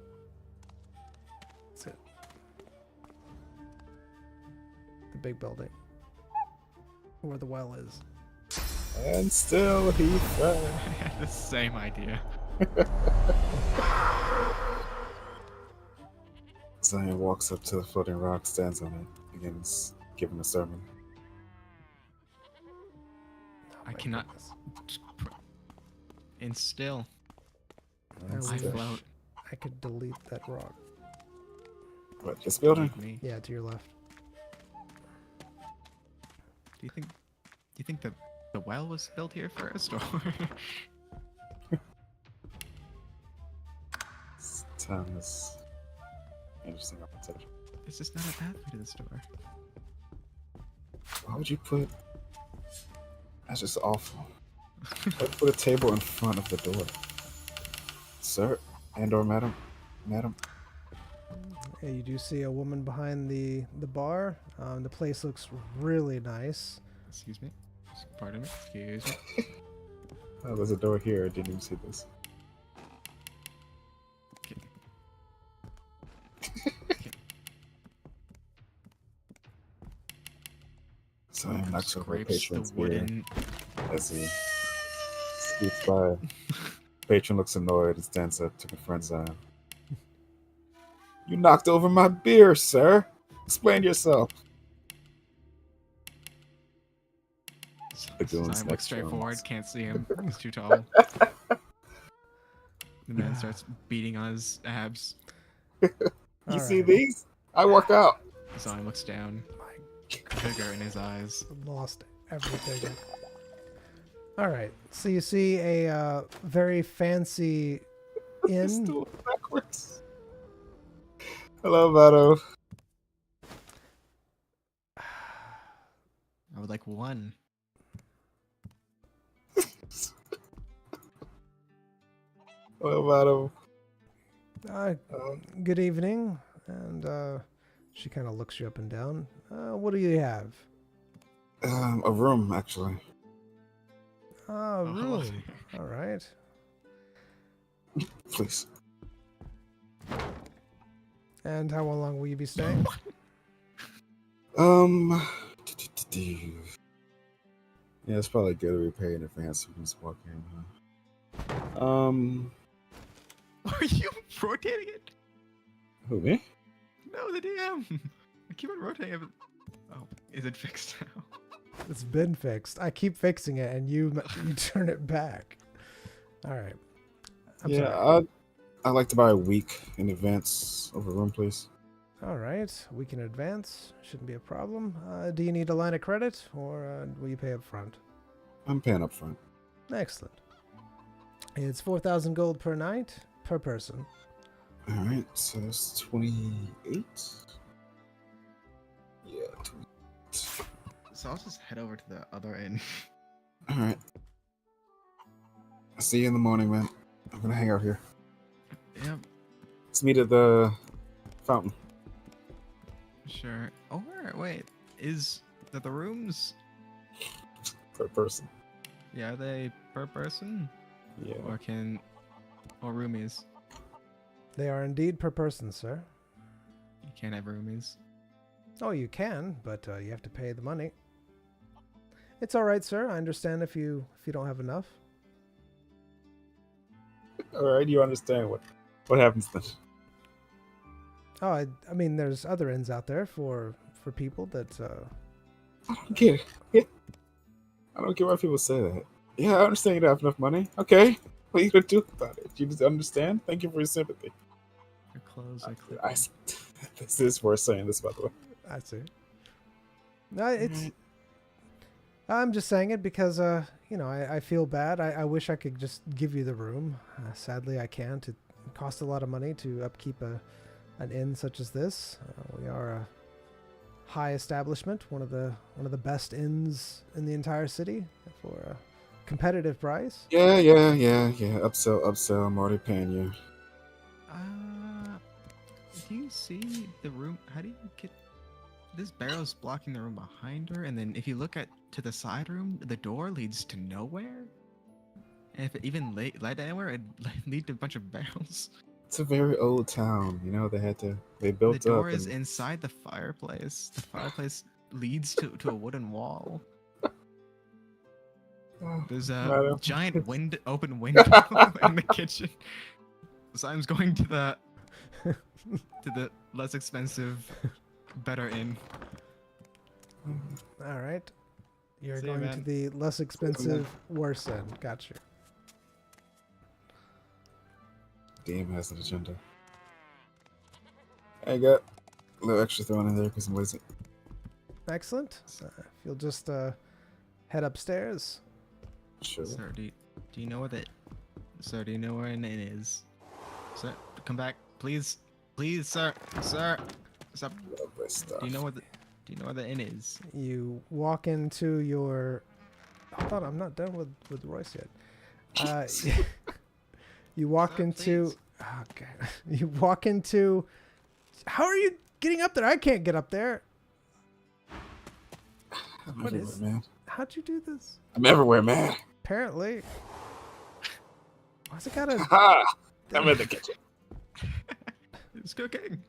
that's it. The big building. Where the well is. And still he fell. I had the same idea. Zion walks up to the floating rock, stands on it, begins giving a sermon. Oh I my cannot goodness. instill. I I wish float. I could delete that rock. What, this building? Me. Yeah, to your left. Do you think the well was built here first, or? This town is interesting architecture. It's just not a pathway to the store. Why would you put? That's just awful. Why put a table in front of the door, sir, and/or madam, madam? Yeah, you do see a woman behind the bar. The place looks really nice. Excuse me. Pardon me. Excuse me. Oh, there's a door here. I didn't even see this. Okay. So I'm not sure where Scrapes the patrons here. wooden. As he scoots by, patron looks annoyed and stands up to confront Zion. You knocked over my beer, sir. Explain yourself. The goons I look next straight to him. forward. Can't see him. He's too tall. The man starts beating on his abs. You All see right. these? I work out. Zion looks down. Vigor in his eyes. Lost everything. All right. So you see a very fancy inn. Stool backwards. Hello, Vado. I would like one. Hello, Vado. Good evening. And she kind of looks you up and down. What do you have? A room, actually. Oh, hello. Room. All right. Please. And how long will you be staying? Yeah, it's probably good to pay in advance. We can just walk in. Huh? Are you rotating it? Who, me? No, the DM. I keep on rotating it. Oh, is it fixed now? It's been fixed. I keep fixing it, and you turn it back. All right. I'm sorry. I'd like to buy a week in advance of a room, please. All right. We can advance. Shouldn't be a problem. Do you need a line of credit, or will you pay up front? I'm paying up front. Excellent. It's 4,000 gold per night, per person. All right, so it's 28. Yeah, 28. So I'll just head over to the other end. All right. I'll see you in the morning, man. I'm gonna hang out here. Yep, Let's meet at the fountain. sure. Oh, wait. Is that the rooms? Per person. Yeah, are they per person? Yeah. Or roomies? They are indeed per person, sir. You can't have roomies. Oh, you can, but you have to pay the money. It's all right, sir. I understand if you don't have enough. All right, you understand what happens then? Oh, I mean, there's other inns out there for people that. I don't get it. Yeah. I don't get why people say that. Yeah, I understand you don't have enough money. Okay, what are you gonna do about it? You just understand? Thank you for your sympathy. Your clothes are clipped. This is worth saying this, by the way. I see. No, it's. I'm just saying it because, I feel bad. I wish I could just give you the room. Sadly, I can't. It costs a lot of money to upkeep an inn such as this. We are a high establishment, one of the best inns in the entire city for a competitive price. Yeah. Upsell. I'm already paying you. Do you see the room? How do you get... This barrel's blocking the room behind her, and then if you look to the side room, the door leads to nowhere. And if it even led anywhere, it'd lead to a bunch of barrels. It's a very old town, they built up. The door is inside the fireplace. The fireplace leads to a wooden wall. There's a giant open window in the kitchen. So I'm going to the less expensive, better inn. All right. You're See you, going to man. the less expensive, worse inn. Gotcha. DM has an agenda. I got a little extra thrown in there because I'm lazy. Excellent. So if you'll just head upstairs. Sure. Sir, do you know Sir, do you know where an inn is? Sir, come back, please, sir. Stop. Love this stuff. Do you know where the inn is? You walk into your. Hold on, I'm not done with Royce yet. You walk Stop, into. please. Okay. You walk into. How are you getting up there? I can't get up there. I'm What everywhere, is- man. How'd you do this? I'm everywhere, man. Apparently. Why's it got a? Ha! I'm in the kitchen. It's cooking.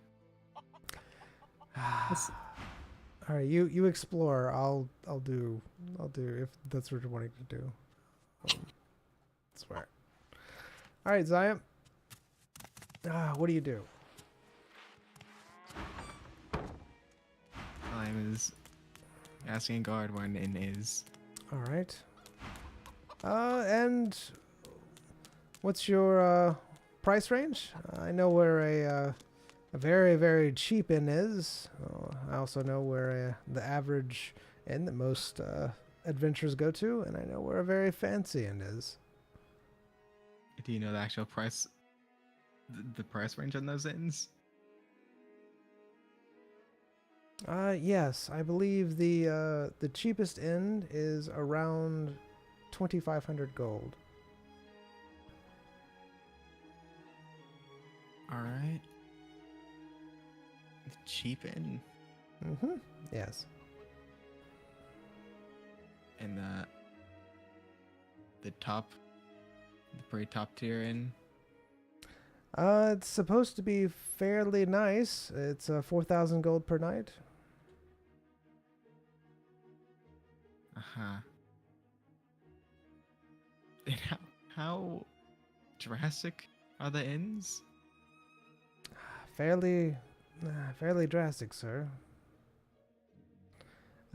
All right, you explore. I'll do if that's what you're wanting to do. Swear. All right, Zion. What do you do? Time is asking guard where an inn is. All right. And what's your price range? I know where a very, very cheap inn is. I also know where the average inn that most adventurers go to, and I know where a very fancy inn is. Do you know the actual price? The price range on those inns? Yes, I believe the cheapest inn is around 2,500 gold. All right. The cheap inn Mm-hmm. Yes. and the pretty top tier inn. It's supposed to be fairly nice. It's 4,000 gold per night. And how drastic are the inns? Fairly drastic, sir.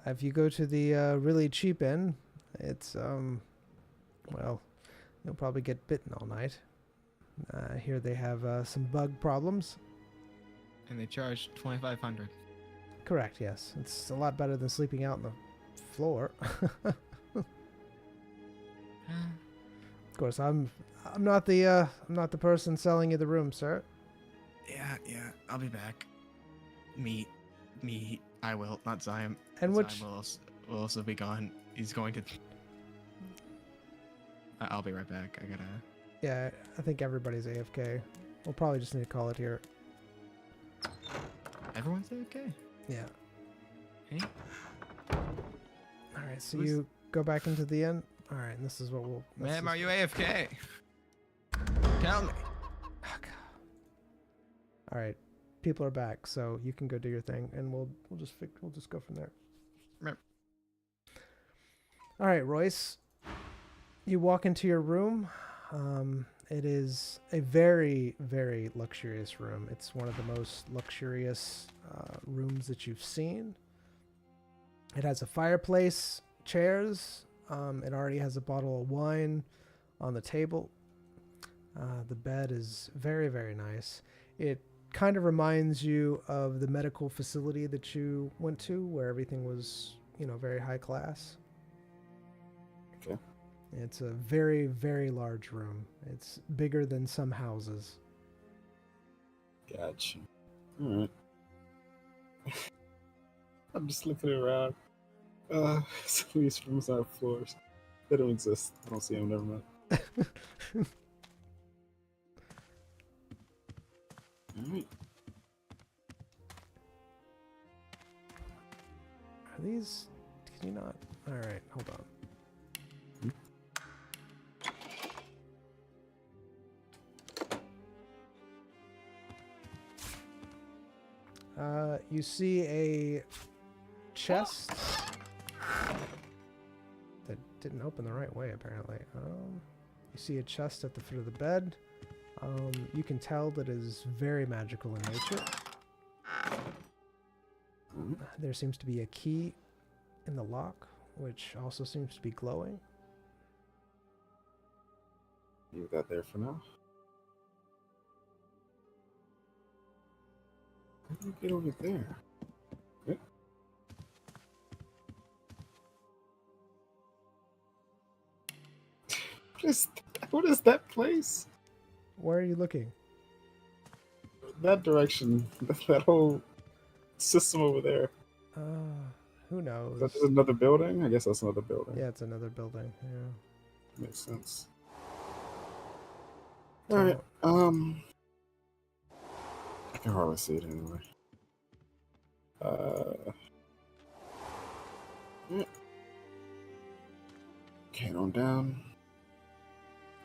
If you go to the really cheap inn, it's well, you'll probably get bitten all night. Here they have some bug problems. And they charge 2,500. Correct. Yes, it's a lot better than sleeping out on the floor. Of course, I'm not the person selling you the room, sir. Yeah, I'll be back. Me, I will, not Zion. And Zion which will also be gone. He's going to. I'll be right back. I gotta. yeah, I think everybody's AFK. We'll probably just need to call it here. Everyone's okay. Yeah. Hey, All right, so Who's- you go back into the inn. All right, and this is what we'll. ma'am, are you AFK? Tell me. All right, people are back, so you can go do your thing, and we'll just go from there. Right. All right, Royce. You walk into your room. It is a very, very luxurious room. It's one of the most luxurious rooms that you've seen. It has a fireplace, chairs. It already has a bottle of wine on the table. The bed is very, very nice. It kind of reminds you of the medical facility that you went to, where everything was, very high class. Okay. It's a very, very large room. It's bigger than some houses. Gotcha. All right. I'm just looking around. Some of these rooms have floors. They don't exist. I don't see them. Never mind. All right. Are these? Can you not? All right, hold on. You see a chest that didn't open the right way, apparently. You see a chest at the foot of the bed. You can tell that it is very magical in nature. There seems to be a key in the lock, which also seems to be glowing. Leave that there for now. How do you get over there? Okay. What is that place? Where are you looking? That direction. That whole system over there? Who knows? Is that just another building? I guess that's another building. Yeah, it's another building. Yeah. Makes sense. So- All right. I can hardly see it anyway. Yeah. Okay, on down.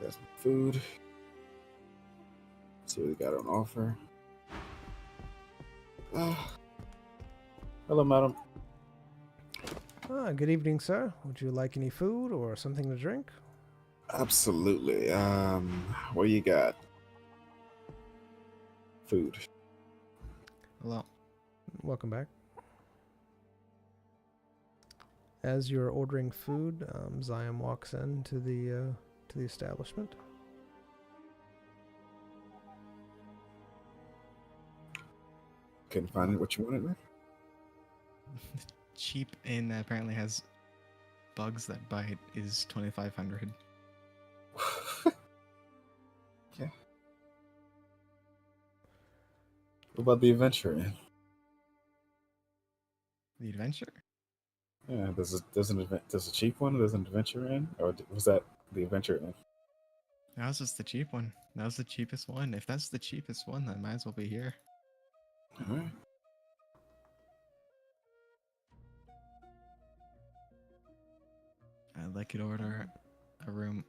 Got some food. See what they got on offer. Hello, madam. Good evening, sir. Would you like any food or something to drink? Absolutely. What do you got? Food. Hello. Welcome back. As you're ordering food, Zion walks into the establishment. Couldn't find it. What you wanted, man? Cheap inn that apparently has bugs that bite is 2,500. Okay. What about the adventure inn? The adventure? Yeah, there's a cheap one. There's an adventure inn, or was that the adventure inn? That was just the cheap one. That was the cheapest one. If that's the cheapest one, then might as well be here. All right. I'd like you to order a room.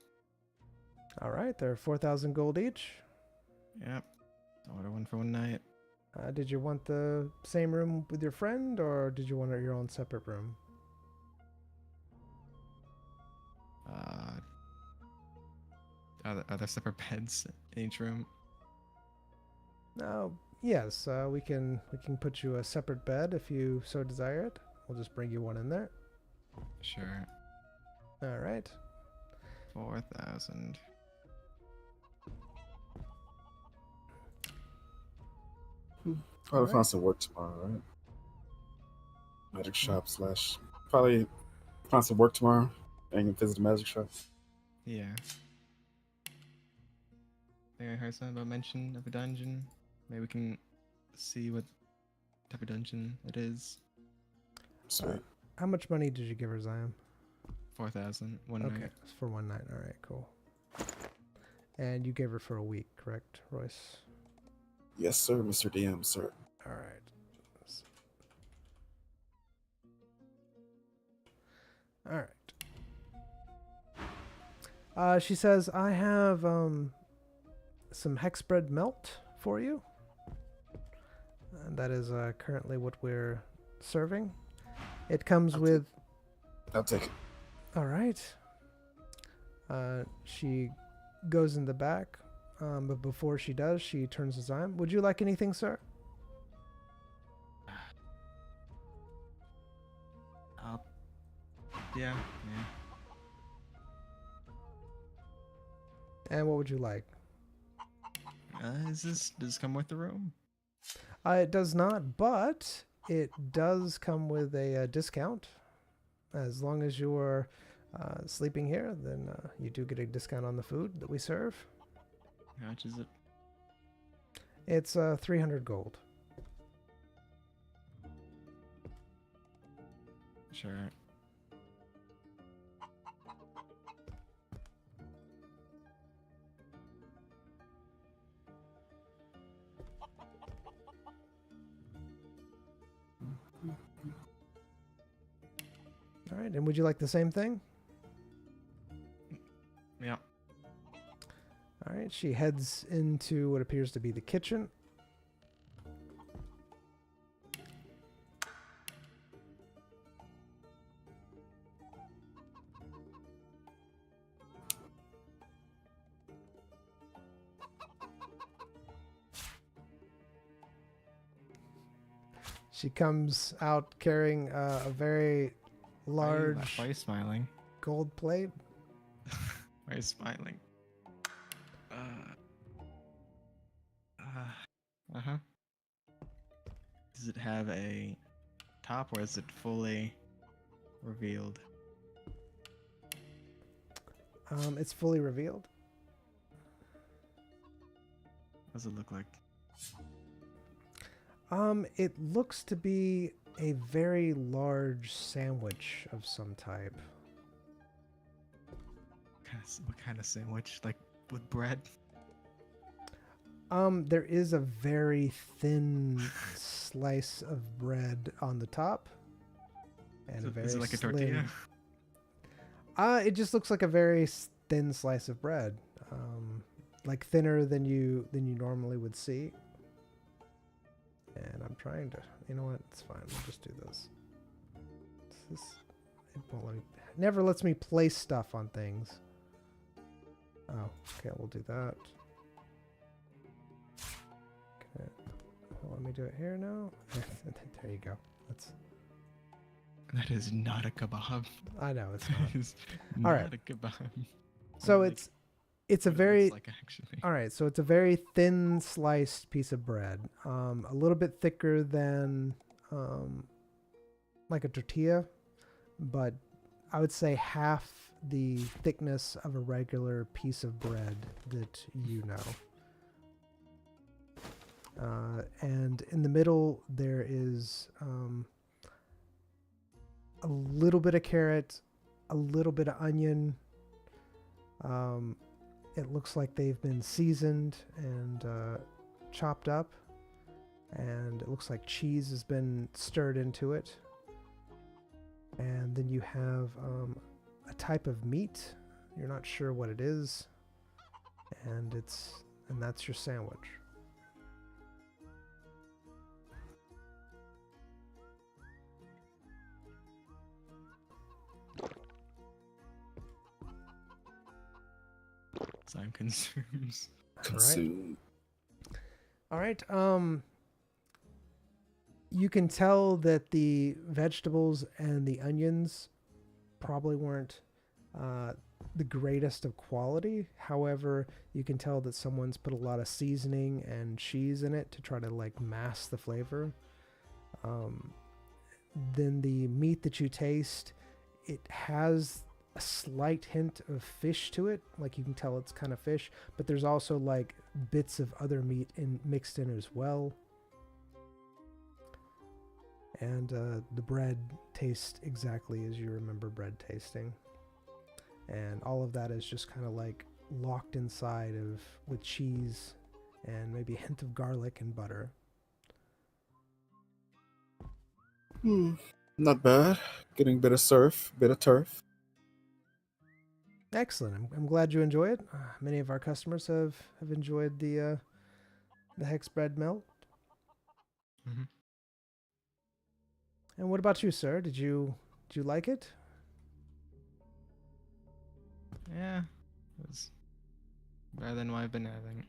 All right, they're 4,000 gold each. Yep. Order one for one night. Did you want the same room with your friend, or did you want your own separate room? Are there separate beds in each room? Yes, we can put you a separate bed if you so desire it. We'll just bring you one in there. Sure. All right. 4,000. Probably Alright. find some work tomorrow, right? Magic shop / probably find some work tomorrow and visit the magic shop. Yeah. I think I heard something about mention of a dungeon. Maybe we can see what type of dungeon it is. Sweet. How much money did you give her, Zion? 4,000 one Okay, night. it's for one night. All right, cool. And you gave her for a week, correct, Royce? Yes, sir, Mr. DM, sir. All right. All right. She says, I have some hex bread melt for you. And that is currently what we're serving. It comes with... I'll take it. All right. She goes in the back, but before she does, she turns to Zion. Would you like anything, sir? Yeah. And what would you like? Does this come with the room? It does not, but it does come with a discount. As long as you're sleeping here, then you do get a discount on the food that we serve. How much is it? It's 300 gold. Sure. All right, and would you like the same thing? Yeah. All right, she heads into what appears to be the kitchen. She comes out carrying a very large Why are you smiling? gold plate. Why are you smiling? Uh-huh. Does it have a top or is it fully revealed? It's fully revealed. What does it look like? It looks to be a very large sandwich of some type. What kind of sandwich? Like with bread? There is a very thin slice of bread on the top, and a very Is it like a slim. tortilla? It just looks like a very thin slice of bread, like thinner than you normally would see. And I'm trying to, you know what? It's fine. We'll just do this. It won't let me. Never lets me place stuff on things. Oh, okay. We'll do that. Okay. Well, let me do it here now. There you go. That is not a kebab. I know it's That not. is All not right. a kebab. So Like, it's a what it very looks like actually. all right. So it's a very thin sliced piece of bread. A little bit thicker than like a tortilla, but I would say half the thickness of a regular piece of bread that you know. And in the middle there is a little bit of carrot, a little bit of onion. It looks like they've been seasoned and chopped up, and it looks like cheese has been stirred into it. And then you have a type of meat. You're not sure what it is, and that's your sandwich. Time consumes. Consume. All right. You can tell that the vegetables and the onions probably weren't the greatest of quality. However, you can tell that someone's put a lot of seasoning and cheese in it to try to like mask the flavor. Then the meat that you taste, it has a slight hint of fish to it. Like you can tell it's kind of fish, but there's also like bits of other meat mixed in as well. And the bread tastes exactly as you remember bread tasting. And all of that is just kind of like locked inside with cheese and maybe a hint of garlic and butter. Not bad. Getting bit of surf, bit of turf. Excellent. I'm glad you enjoy it. Many of our customers have enjoyed the hex bread melt. Mm-hmm. And what about you, sir? Did you like it? Yeah, it was better than what I've been having.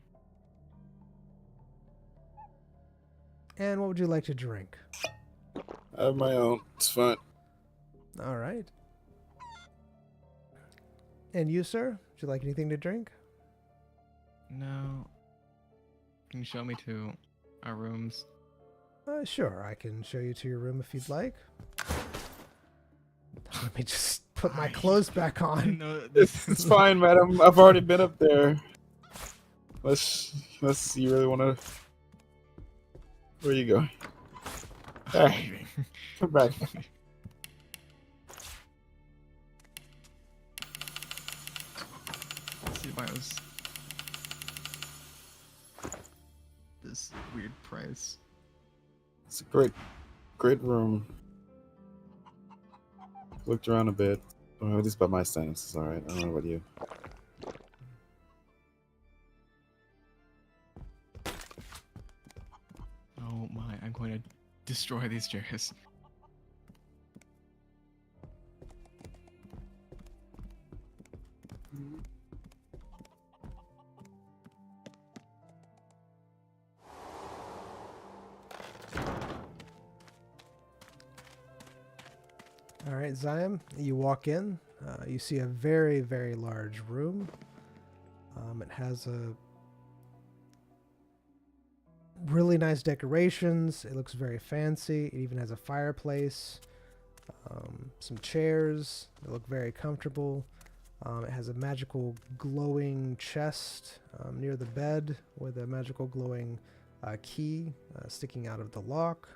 And what would you like to drink? I have my own. It's fine. All right. And you, sir? Would you like anything to drink? No. Can you show me to our rooms? Sure. I can show you to your room if you'd like. Let me just put my clothes back on. No, It's fine, madam. I've already been up there. Unless you really want to. Where are you going? Hey, come back. Let's see if I was this weird price. It's a great room. Looked around a bit. Well, at least by my standards, it's alright. I don't know about you. Oh my, I'm going to destroy these chairs. All right, Zion, you walk in. You see a very, very large room. It has a really nice decorations. It looks very fancy. It even has a fireplace, some chairs. They look very comfortable. It has a magical glowing chest near the bed with a magical glowing key sticking out of the lock.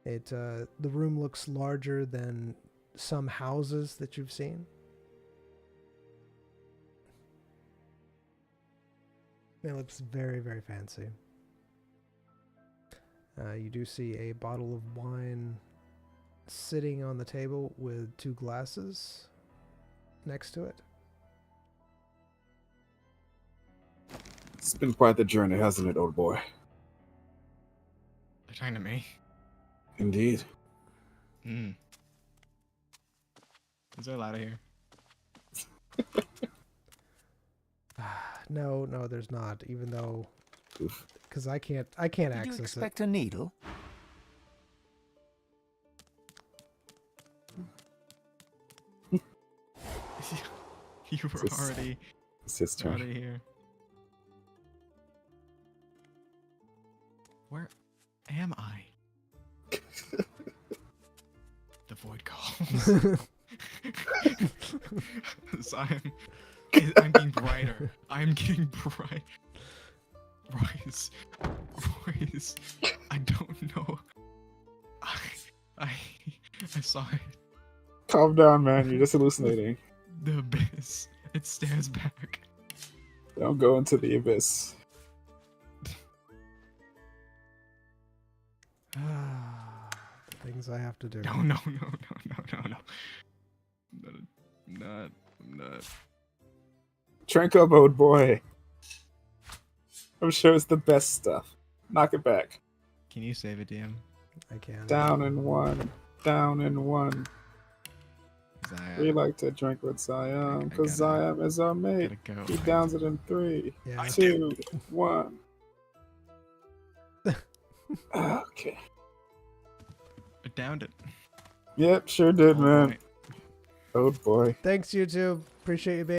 The room looks larger than some houses that you've seen. It looks very, very fancy. You do see a bottle of wine sitting on the table with 2 glasses next to it. It's been quite the journey, hasn't it, old boy? They're talking to me. Indeed. Hmm. Is there a ladder here? No, there's not. Even though, Oof. because I can't Did you access it. expect a needle? You were It's already his turn. here. Where am I? The void calls. So I'm getting brighter. I'm getting bright. Royce. I don't know. I saw it. Calm down, man. You're just hallucinating. The abyss. It stares back. Don't go into the abyss. The things I have to do. No. Not. Drink up, old boy. I'm sure it's the best stuff. Knock it back. Can you save it, DM? I can. Down in one. Down in one. We like to drink with Zion, because Zion is our mate. Gotta go. He downs it in 3, Yeah. 2, 1. Okay. I downed it. Yep, sure did, Oh, man. boy. Oh boy. Thanks, YouTube. Appreciate you being